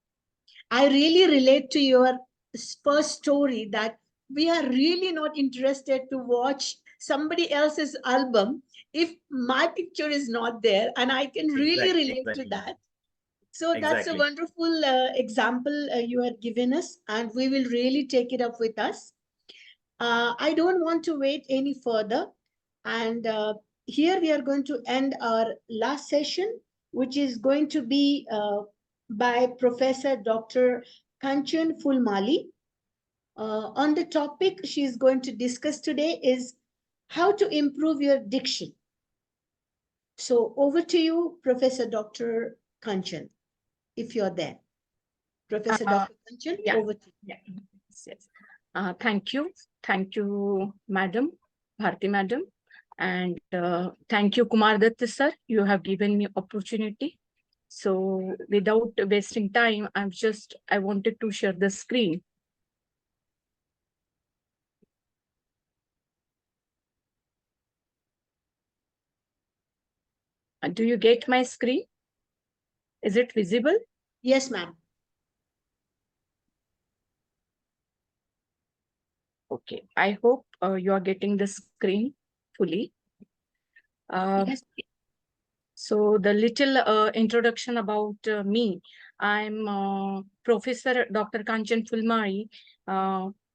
I really relate to your first story, that we are really not interested to watch somebody else's album if my picture is not there, and I can really relate to that. So that's a Exactly. wonderful example you had given us, and we will really take it up with us. I don't want to wait any further. And here we are going to end our last session, which is going to be by Professor Dr. Kanchan Fulmali. On the topic she's going to discuss today is how to improve your diction. So over to you, Professor Dr. Kanchan, if you're there. Professor Dr. Kanchan, yeah. over to you. Yeah. Yes. Thank you. Thank you, Madam, Bharti Madam. And thank you, Kumar Datta sir. You have given me opportunity. So without wasting time, I wanted to share the screen. Do you get my screen? Is it visible? Yes, ma'am. Okay. I hope you are getting the screen fully. Yes. So the little introduction about me. I'm Professor Dr. Kanchan Fulmari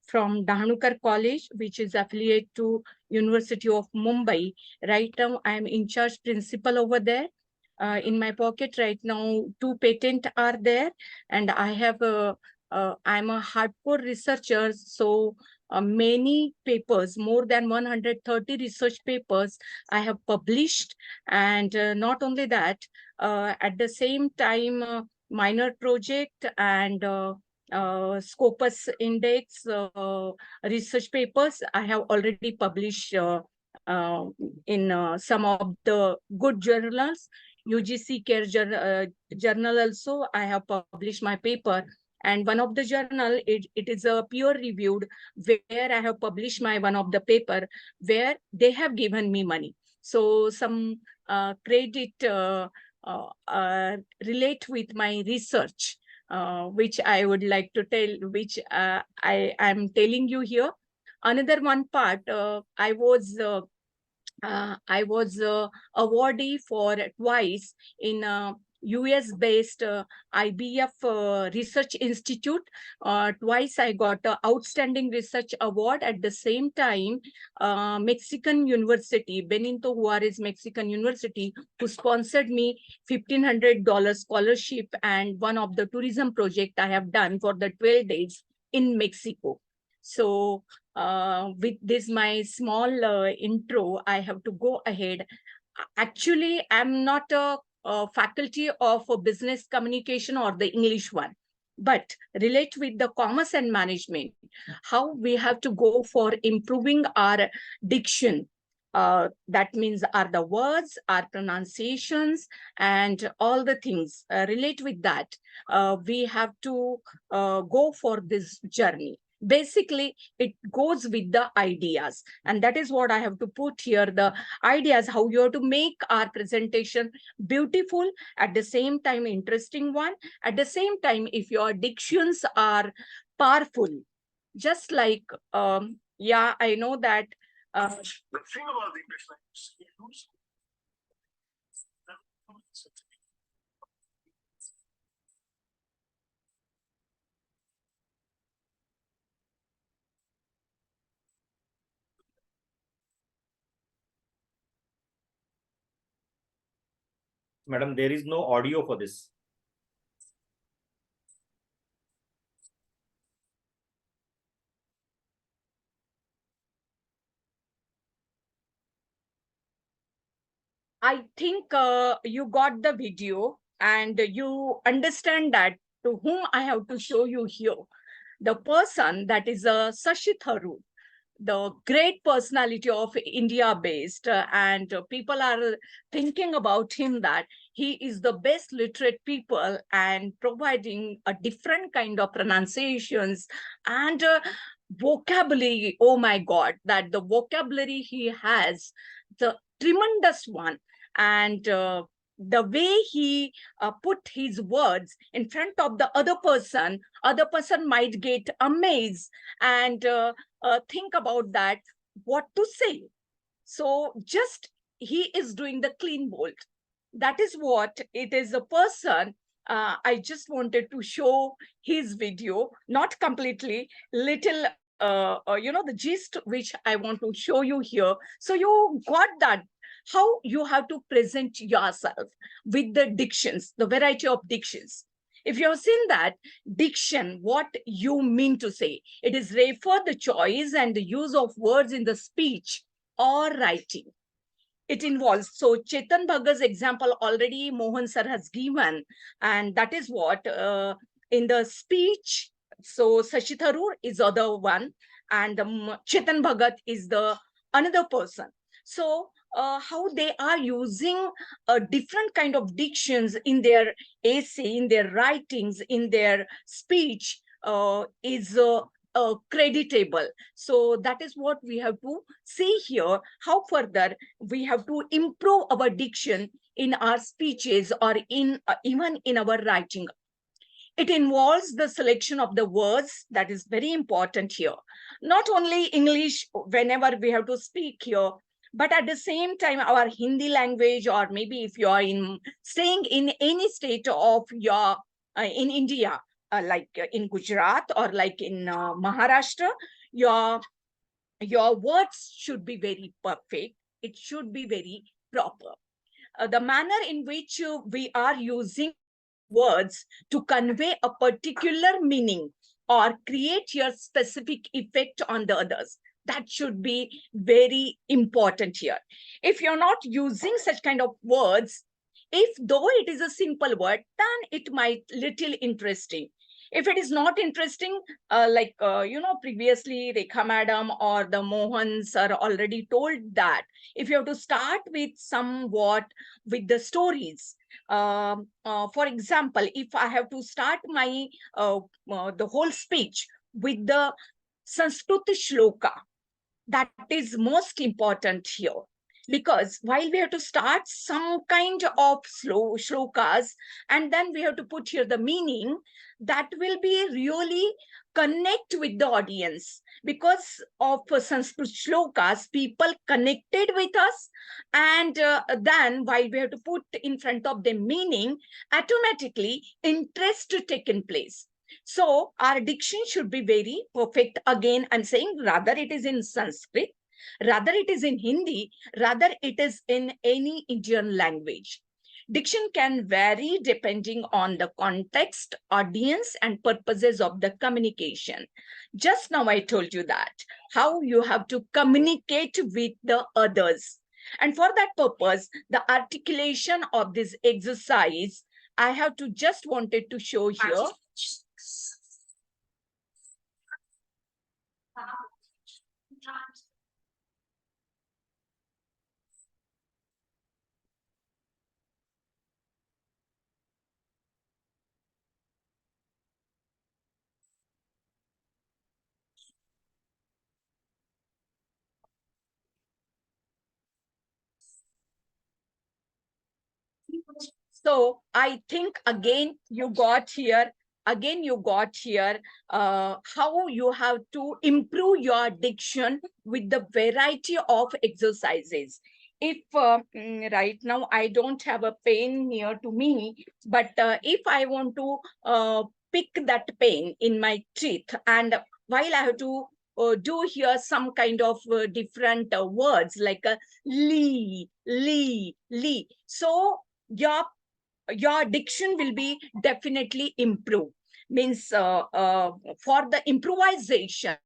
from Dhanuka College, which is affiliate to University of Mumbai. Right now, I'm in charge principal over there. In my pocket right now, 2 patents are there, and I'm a hardcore researcher. So many papers, more than 130 research papers I have published. And not only that, at the same time, minor project and Scopus Index research papers I have already published in some of the good journals. UGC Care Journal also, I have published my paper. And one of the journal, it is a peer-reviewed, where I have published my one of the paper, where they have given me money. So some credit relate with my research, which I would like to tell, which I am telling you here. Another one part, I was awardee for twice in US-based IBF Research Institute. Twice I got an Outstanding Research Award. At the same time, Mexican University, Benito Juarez Mexican University, who sponsored me $1,500 scholarship and one of the tourism project I have done for the 12 days in Mexico. So with this, my small intro, I have to go ahead. Actually, I'm not a faculty of business communication or the English one, but relate with the commerce and management, how we have to go for improving our diction. That means are the words, our pronunciations, and all the things relate with that. We have to go for this journey. Basically, it goes with the ideas, and that is what I have to put here, the ideas, how you have to make our presentation beautiful, at the same time interesting one, at the same time if your dictions are powerful. Just like yeah, I know that the thing about the English language, Madam, there is no audio for this. I think you got the video and you understand that to whom I have to show you here. The person that is Sashi Tharoor, the great personality of India based, and people are thinking about him that he is the best literate people and providing a different kind of pronunciations and vocabulary. Oh my God, that the vocabulary he has, the tremendous one. And the way he put his words in front of the other person might get amazed and think about that, what to say. So just he is doing the clean bolt. That is what it is. A person, I just wanted to show his video, not completely, little, the gist which I want to show you here. So you got that, how you have to present yourself with the dictions, the variety of dictions. If you have seen that diction, what you mean to say, it is refer the choice and the use of words in the speech or writing. It involves, so Chetan Bhaggar's example already Mohan sir has given, and that is what in the speech. So Sashi Tharoor is other one, and Chetan Bhagat is the another person. So how they are using a different kind of dictions in their essay, in their writings, in their speech is creditable. So that is what we have to see here, how further we have to improve our diction in our speeches or in even in our writing. It involves the selection of the words, that is very important here. Not only English whenever we have to speak here, but at the same time our Hindi language, or maybe if you are staying in any state of your in India, like in Gujarat or like in Maharashtra, your words should be very perfect. It should be very proper. The manner in which we are using words to convey a particular meaning or create your specific effect on the others, that should be very important here. If you're not using such kind of words, if though it is a simple word, then it might little interesting. If it is not interesting, previously Rekha madam or the Mohans are already told that if you have to start with somewhat with the stories, for example, if I have to start my the whole speech with the Sanskrit shloka, that is most important here. Because while we have to start some kind of shlokas, and then we have to put here the meaning, that will be really connect with the audience. Because of Sanskrit shlokas, people connected with us, and then while we have to put in front of the meaning, automatically interest to take in place. So our diction should be very perfect. Again, I'm saying rather it is in Sanskrit, rather it is in Hindi, rather it is in any Indian language. Diction can vary depending on the context, audience, and purposes of the communication. Just now I told you that, how you have to communicate with the others. And for that purpose, the articulation of this exercise, I have to just wanted to show here. So I think again you got here how you have to improve your diction with the variety of exercises. If right now I don't have a pen near to me, but if I want to pick that pen in my teeth, and while I have to do here some kind of different words like lee, so your diction will be definitely improved. Means for the improvisation,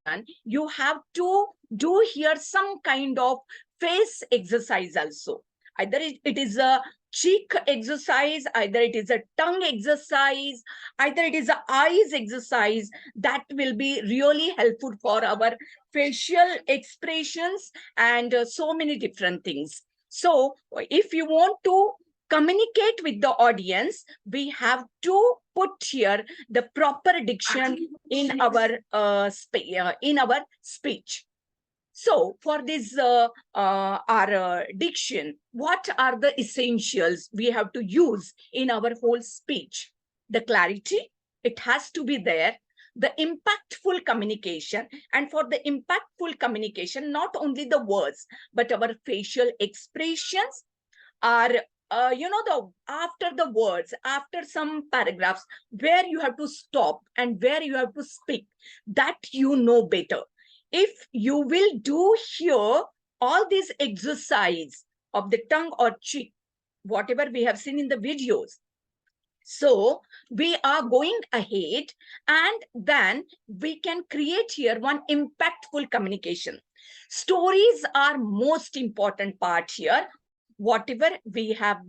you have to do here some kind of face exercise also. Either it is a cheek exercise, either it is a tongue exercise, either it is a eyes exercise. That will be really helpful for our facial expressions and so many different things. So if you want to communicate with the audience, we have to put here the proper diction in our speech. So for this our diction, what are the essentials we have to use in our whole speech? The clarity, it has to be there. the impactful communication. And for the impactful communication, not only the words, but our facial expressions are, after the words, after some paragraphs, where you have to stop and where you have to speak, that you know better. If you will do here all these exercise of the tongue or cheek, whatever we have seen in the videos, so we are going ahead, and then we can create here one impactful communication. Stories are most important part here, whatever we have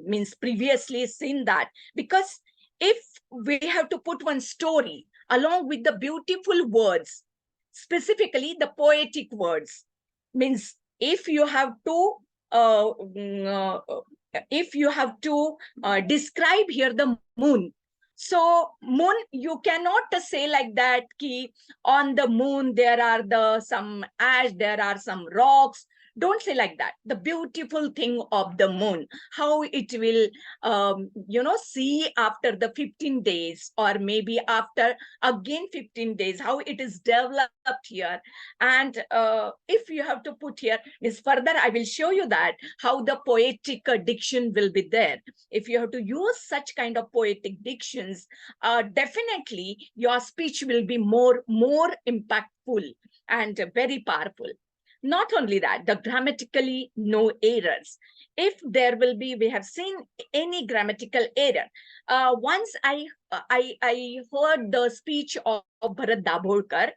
means previously seen that, because if we have to put one story along with the beautiful words, specifically the poetic words, means if you have to describe here the moon. So moon, you cannot say like that, ki on the moon there are some ash, there are some rocks. Don't say like that. The beautiful thing of the moon, how it will, see after the 15 days, or maybe after again 15 days, how it is developed here. And if you have to put here, is further, I will show you that how the poetic diction will be there. If you have to use such kind of poetic dictions, definitely your speech will be more impactful and very powerful. Not only that, the grammatically no errors. If there will be, we have seen any grammatical error. Once I heard the speech of Bharat Dabholkar.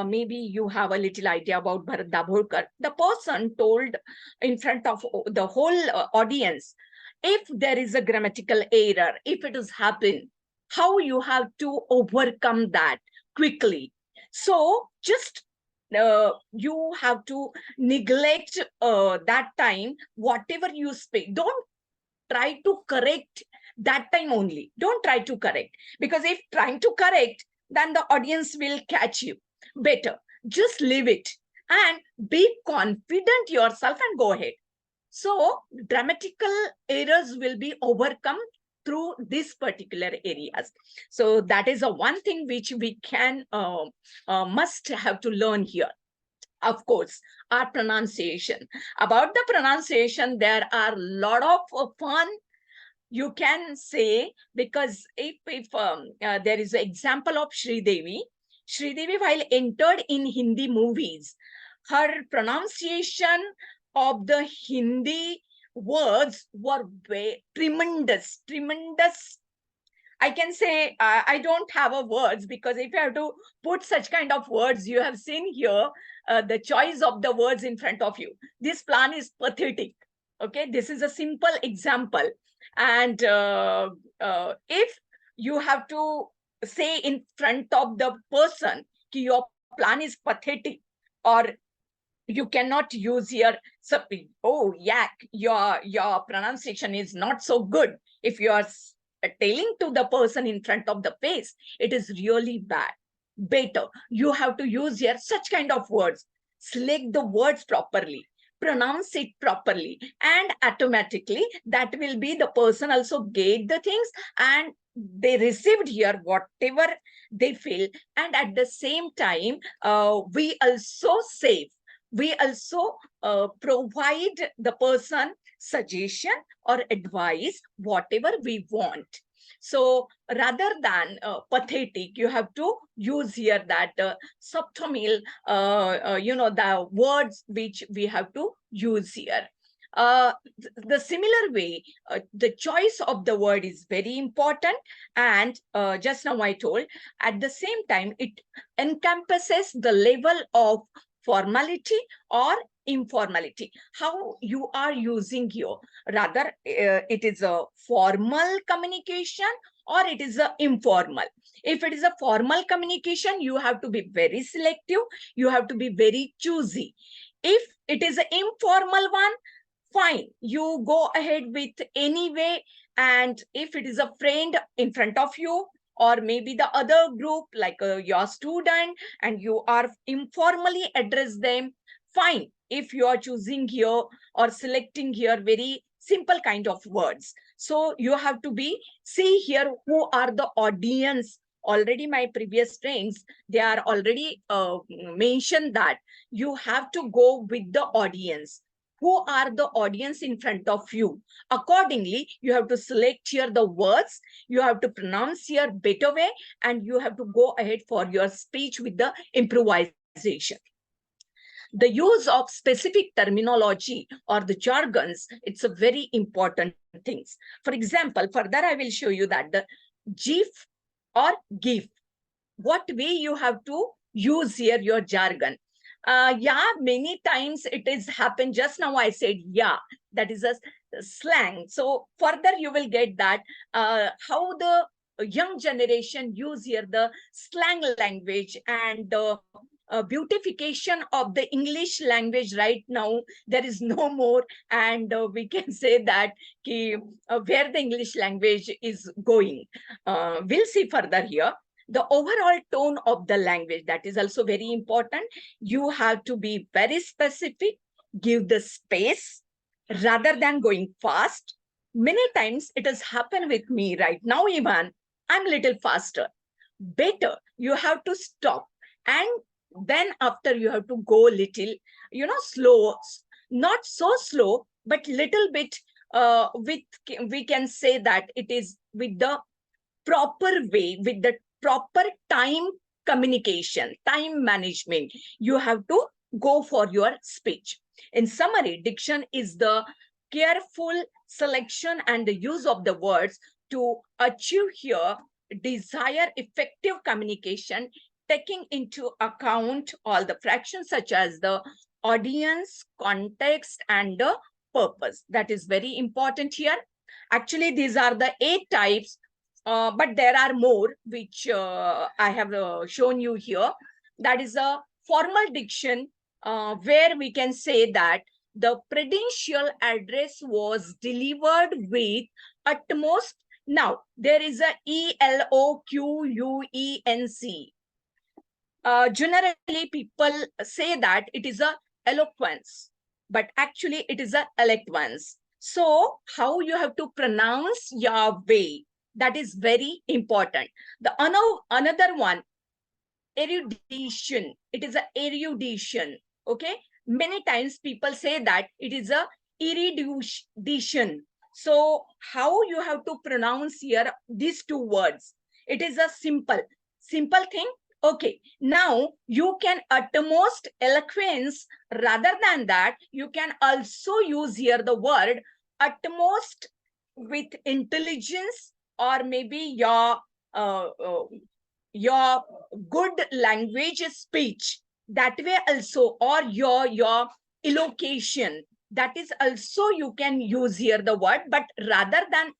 Maybe you have a little idea about Bharat Dabholkar. The person told in front of the whole audience, if there is a grammatical error, if it has happened, how you have to overcome that quickly. So just you have to neglect that time, whatever you speak. Don't try to correct that time only. Don't try to correct, because if trying to correct, then the audience will catch you. Better just leave it and be confident yourself and go ahead. So grammatical errors will be overcome through these particular areas. So that is a one thing which we can must have to learn here. Of course, our pronunciation. About the pronunciation, there are a lot of fun you can say, because if there is an example of Sridevi, while entered in Hindi movies, her pronunciation of the Hindi words were very tremendous. I can say I don't have a words, because if you have to put such kind of words, you have seen here the choice of the words in front of you. This plan is pathetic. Okay, this is a simple example. And if you have to say in front of the person ki your plan is pathetic, or you cannot use here, oh yeah, your pronunciation is not so good. If you are telling to the person in front of the face, it is really bad. Better you have to use here such kind of words. Select the words properly, pronounce it properly, and automatically that will be the person also get the things, and they received here whatever they feel. And at the same time, we also save, we also provide the person suggestion or advice, whatever we want. So rather than pathetic, you have to use here that subtomil, the words which we have to use here. The similar way, the choice of the word is very important. And just now I told, at the same time, it encompasses the level of formality or informality, how you are using here. Rather, it is a formal communication or it is a informal. If it is a formal communication, you have to be very selective, you have to be very choosy. If it is an informal one, fine, you go ahead with any way. And if it is a friend in front of you, or maybe the other group like your student, and you are informally address them, fine. If you are choosing here or selecting here very simple kind of words, so you have to be, see here who are the audience already my previous trainings, they are already mentioned that you have to go with the audience. Who are the audience in front of you? Accordingly, you have to select here the words, you have to pronounce here better way, and you have to go ahead for your speech with the improvisation. The use of specific terminology or the jargons, it's a very important things. For example, further I will show you that the GIF or GIF, what way you have to use here your jargon. Yeah, many times it is happened. Just now I said, yeah, that is a slang. So further you will get that how the young generation use here the slang language and the beautification of the English language right now. There is no more, and we can say that where the English language is going. We'll see further here. The overall tone of the language, that is also very important. You have to be very specific, give the space rather than going fast. Many times it has happened with me right now, even I'm little faster. Better you have to stop, and then after you have to go little, slow, not so slow, but little bit we can say that it is with the proper way, with the proper time communication, time management. You have to go for your speech. In summary, diction is the careful selection and the use of the words to achieve here desired effective communication, taking into account all the fractions such as the audience, context, and the purpose. That is very important here. Actually, these are the 8 types, but there are more which I have shown you here. That is a formal diction where we can say that the prudential address was delivered with utmost. Now, there is a ELOQUENC. Generally, people say that it is a eloquence, but actually it is a eloquence. So, how you have to pronounce your way, that is very important. The another one, erudition. It is a erudition. Okay. Many times people say that it is a erudition. So how you have to pronounce here these 2 words? It is a simple thing. Okay. Now you can utmost eloquence. Rather than that, you can also use here the word utmost with intelligence, or maybe your good language speech, that way also, or your elocution, that is also you can use here the word. But rather than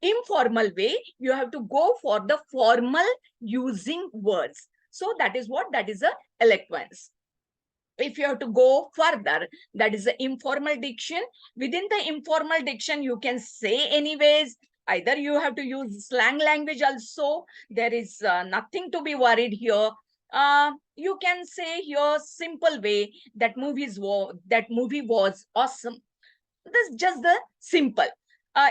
informal way, you have to go for the formal using words. So that is what, that is a eloquence. If you have to go further, that is the informal diction. Within the informal diction, you can say anyways. Either you have to use slang language also. There is nothing to be worried here. You can say here simple way that movie was awesome. This is just the simple.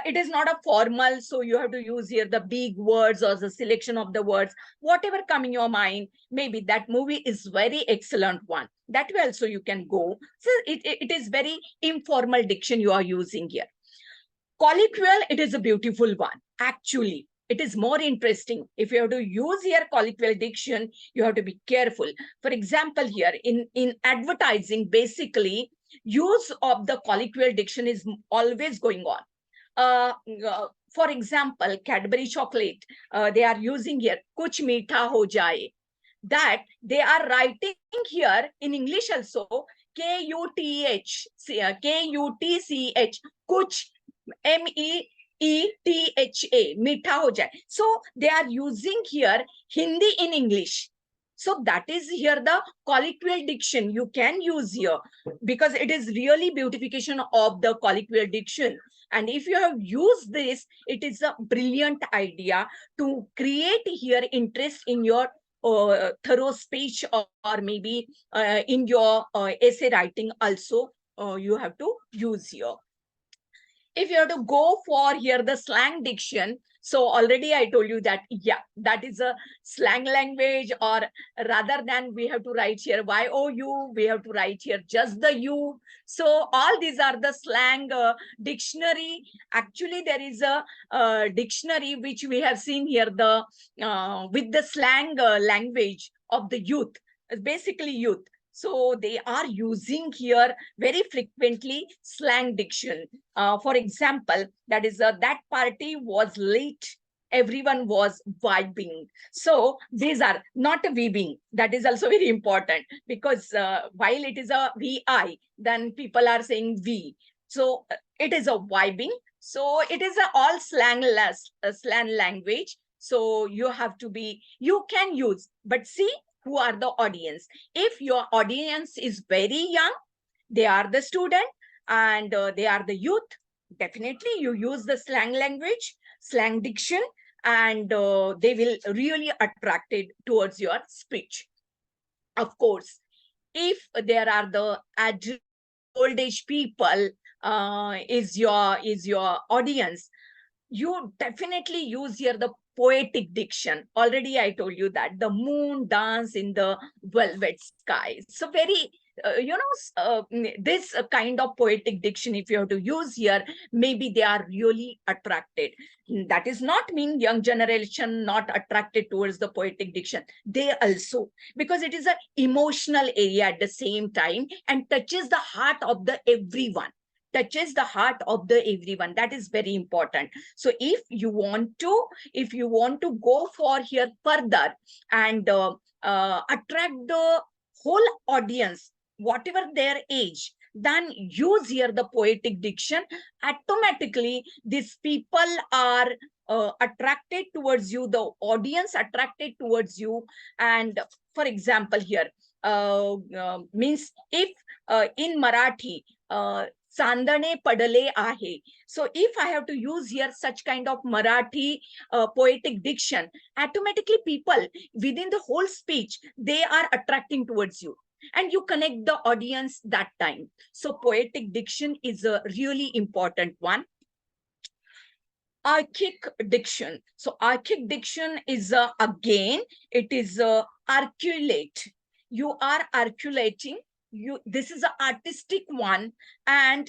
It is not a formal, so you have to use here the big words or the selection of the words, whatever come in your mind. Maybe that movie is very excellent one. That way also you can go. So it is very informal diction you are using here. Colloquial, it is a beautiful one. Actually, it is more interesting. If you have to use here colloquial diction, you have to be careful. For example, here in advertising, basically, use of the colloquial diction is always going on. For example, Cadbury chocolate, they are using here, kuch meetha ho jaye. That they are writing here in English also, K-U-T-H, K-U-T-C-H, kuch, MEETHA, meetha ho jaye. So they are using here Hindi in English. So that is here the colloquial diction you can use here, because it is really beautification of the colloquial diction. And if you have used this, it is a brilliant idea to create here interest in your thorough speech, or maybe in your essay writing also. You have to use here. if you have to go for here the slang diction, so already I told you that, yeah, that is a slang language, or rather than we have to write here YOU, we have to write here just the U. So all these are the slang dictionary. Actually, there is a dictionary which we have seen here, the with the slang language of the youth, basically youth. So they are using here very frequently slang diction. For example, that is that party was late, everyone was vibing. So these are not a weaving. That is also very important, because while it is a VI, then people are saying V. So it is a vibing. So it is a all slang language. So you have to be, you can use, but see who are the audience. If your audience is very young, they are the student, and they are the youth, definitely you use the slang language, slang diction, and they will really attracted towards your speech. Of course, if there are the old age people is your audience, you definitely use here the poetic diction. Already I told you that the moon dance in the velvet sky. So very, this kind of poetic diction, if you have to use here, maybe they are really attracted. That is not mean young generation not attracted towards the poetic diction. They also, because it is an emotional area at the same time and touches the heart of the everyone. Touches the heart of the everyone. That is very important. So if you want to go for here further and attract the whole audience, whatever their age, then use here the poetic diction. Automatically these people are attracted towards you, the audience attracted towards you. And for example here, means if in Marathi, Sandane padale ahe. So if I have to use here such kind of Marathi poetic diction, automatically people within the whole speech, they are attracting towards you, and you connect the audience that time. So poetic diction is a really important one. Archaic diction. So archaic diction is again, it is articulate. You are articulating. This is an artistic one, and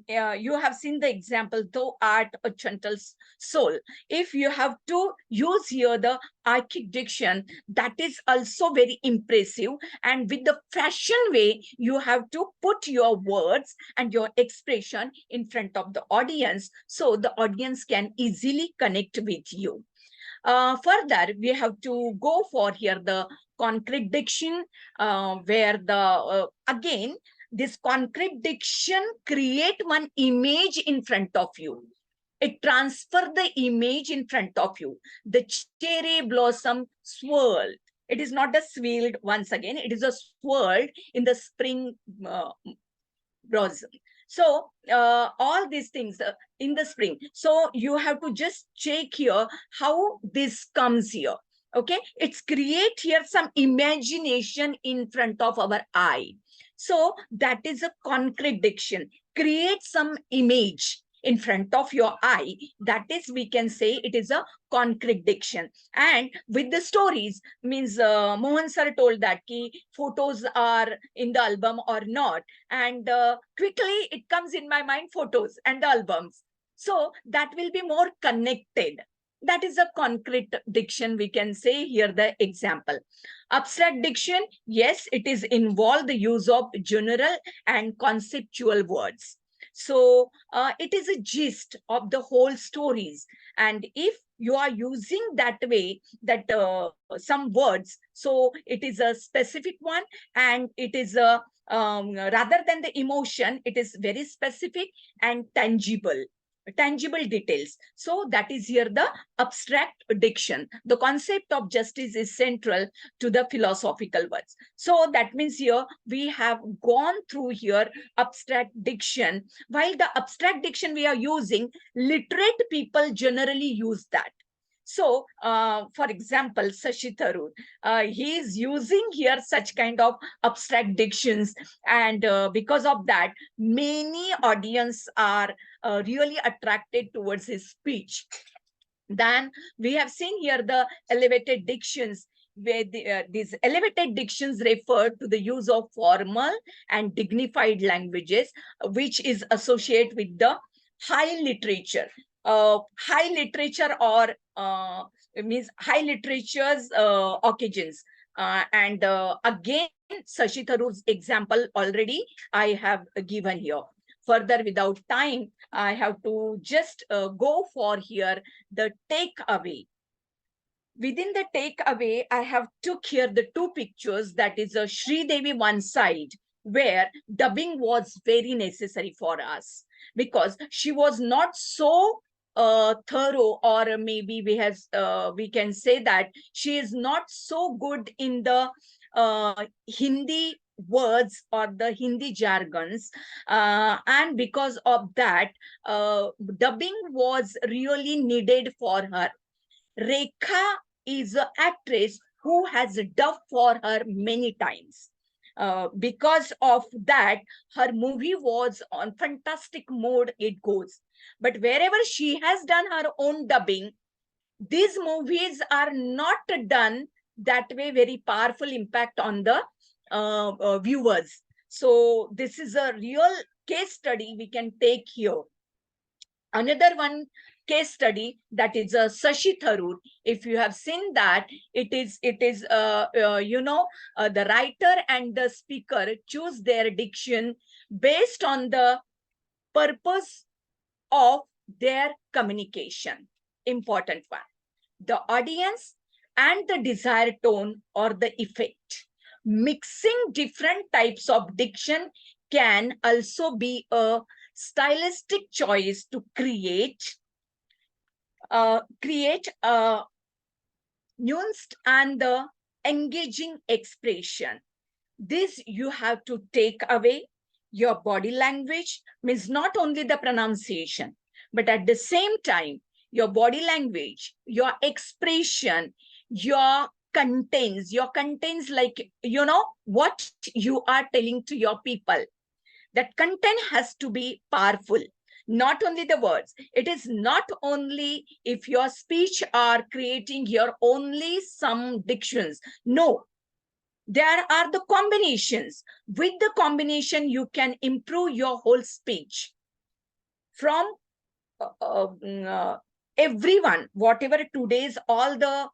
you have seen the example, though art a gentle soul. If you have to use here the archaic diction, that is also very impressive, and with the fashion way, you have to put your words and your expression in front of the audience, so the audience can easily connect with you. Further, we have to go for here the concrete diction, where the again this concrete diction create one image in front of you. It transfer the image in front of you. The cherry blossom swirled. It is not a swirled once again. It is a swirled in the spring blossom. So all these things in the spring. So you have to just check here how this comes here. Okay, it's create here some imagination in front of our eye. So that is a concrete diction. Create some image in front of your eye. That is, we can say it is a concrete diction. And with the stories, means Mohan sir told that ki photos are in the album or not. And quickly it comes in my mind, photos and the albums. So that will be more connected. That is a concrete diction, we can say here the example. Abstract diction, yes, it is involved the use of general and conceptual words. So it is a gist of the whole stories. And if you are using that way, that some words, so it is a specific one, and it is a rather than the emotion, it is very specific and tangible details. So that is here the abstract diction. The concept of justice is central to the philosophical words. So that means here we have gone through here abstract diction. While the abstract diction we are using, literate people generally use that. So, for example, Shashi Tharoor, he is using here such kind of abstract dictions, and because of that, many audience are really attracted towards his speech. Then we have seen here the elevated dictions, where these elevated dictions refer to the use of formal and dignified languages, which is associated with the high literature. High literature, or it means high literature's occasions. And again, Shashi Tharoor's example already I have given here. Further, without time, I have to just go for here the takeaway. Within the takeaway, I have took here the two pictures, that is a Sri Devi one side, where dubbing was very necessary for us, because she was not so thorough, or maybe we can say that she is not so good in the Hindi words or the Hindi jargons, and because of that, dubbing was really needed for her. Rekha is an actress who has dubbed for her many times. Because of that, her movie was on fantastic mode, it goes. But wherever she has done her own dubbing, these movies are not done that way, very powerful impact on the viewers. So this is a real case study we can take here. Another one case study, that is a Shashi Tharoor. If you have seen that, it is the writer and the speaker choose their diction based on the purpose of their communication. Important one. The audience and the desired tone or the effect. Mixing different types of diction can also be a stylistic choice to create a nuanced and the engaging expression. This you have to take away. Your body language means not only the pronunciation, but at the same time, your body language, your expression, your contents like, what you are telling to your people. That content has to be powerful. Not only the words. It is not only if your speech are creating your only some dictions. No, there are the combinations. With the combination, you can improve your whole speech. From everyone, whatever today's all the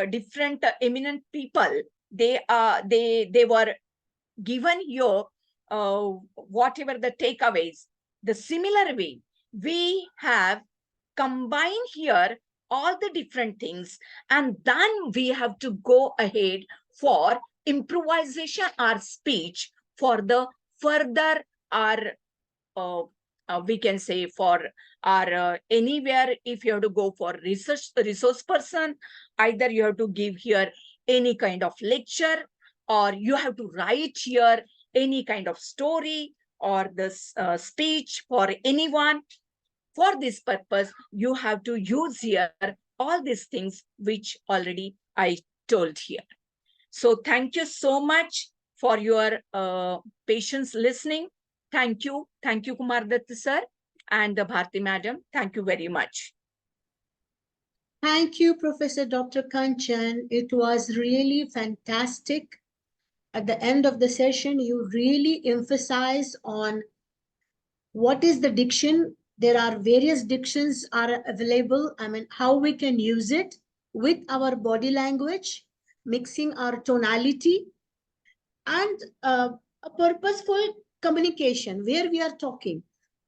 different eminent people, they were given here whatever the takeaways. The similar way, we have combined here all the different things, and then we have to go ahead for improvisation or speech for the further our we can say for our anywhere. If you have to go for resource person, either you have to give here any kind of lecture, or you have to write here any kind of story or this speech for anyone. For this purpose, you have to use here all these things which already I told here. So thank you so much for your patience listening. Thank you. Thank you, Kumar Datta sir and Bharti madam. Thank you very much. Thank you, Professor Dr. Kanchan. It was really fantastic. At the end of the session, you really emphasize on what is the diction. There are various dictions are available. I mean, how we can use it with our body language, mixing our tonality, and a purposeful communication where we are talking.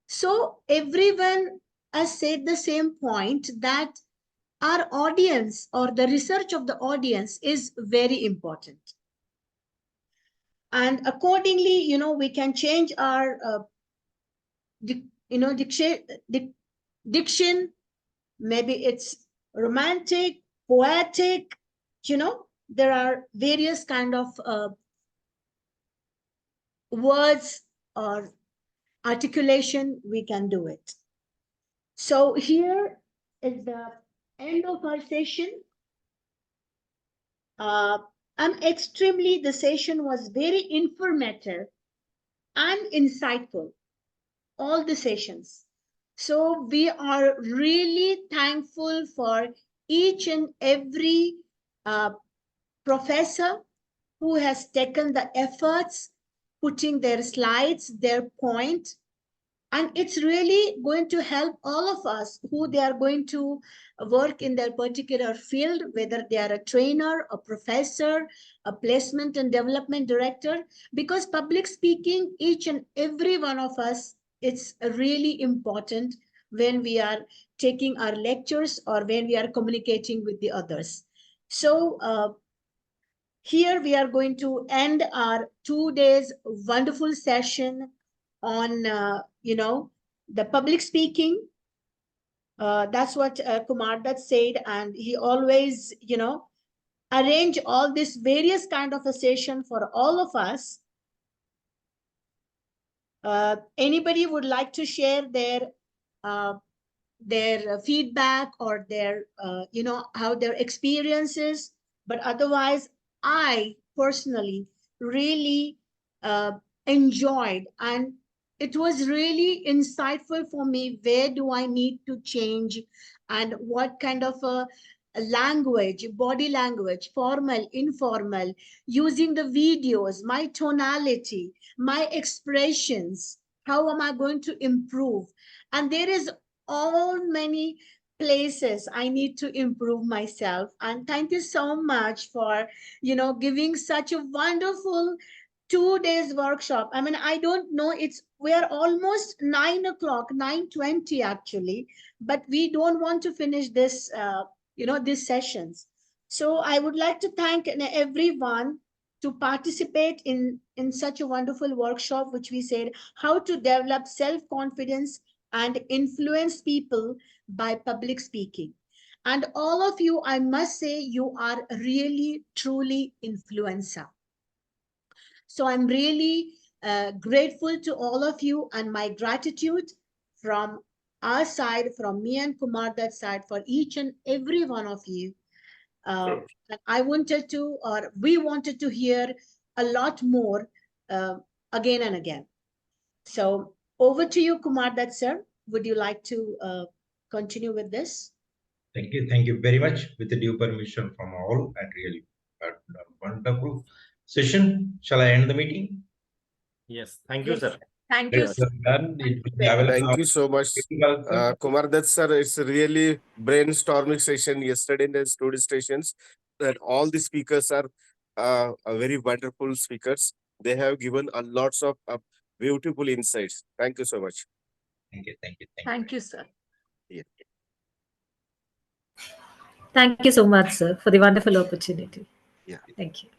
So everyone has said the same point, that our audience or the research of the audience is very important. And accordingly, we can change our, diction. Maybe it's romantic, poetic, there are various kind of words or articulation we can do it. So here is the end of our session. The session was very informative and insightful, all the sessions. So we are really thankful for each and every professor who has taken the efforts, putting their slides, their point, and it's really going to help all of us who they are going to work in their particular field, whether they are a trainer, a professor, a placement and development director, because public speaking, each and every one of us, it's really important when we are taking our lectures or when we are communicating with the others. So here we are going to end our 2 days wonderful session on, the public speaking. That's what Kumar Dutt said. And he always, arrange all this various kind of a session for all of us. Anybody would like to share their feedback or their, how their experiences? But otherwise, I personally really enjoyed, and it was really insightful for me. Where do I need to change, and what kind of a language, body language, formal, informal, using the videos, my tonality, my expressions, how am I going to improve? And there is all many places I need to improve myself. And thank you so much for, giving such a wonderful 2 days workshop. I mean, I don't know, we're almost 9 o'clock, 9:20 actually, but we don't want to finish this, these sessions. So I would like to thank everyone to participate in such a wonderful workshop, which we said how to develop self-confidence and influence people by public speaking. And all of you, I must say, you are really, truly influencer. So I'm really grateful to all of you, and my gratitude from our side, from me and Kumar Dutt's side, for each and every one of you. And I wanted to, or we wanted to hear a lot more again and again. So over to you, Kumar Dutt sir. Would you like to continue with this? Thank you. Thank you very much. With the due permission from all, and really a wonderful session. Shall I end the meeting? Yes, thank you, Yes. sir. Thank you. Yes, done. It will be available Thank you so much, on- Kumar Dutt sir. It's a really brainstorming session yesterday in the studio stations. That all the speakers are very wonderful speakers. They have given a lots of beautiful insights. Thank you so much. Thank you. Thank you. Thank you, sir. Thank you so much, sir, for the wonderful opportunity. Yeah. Thank you.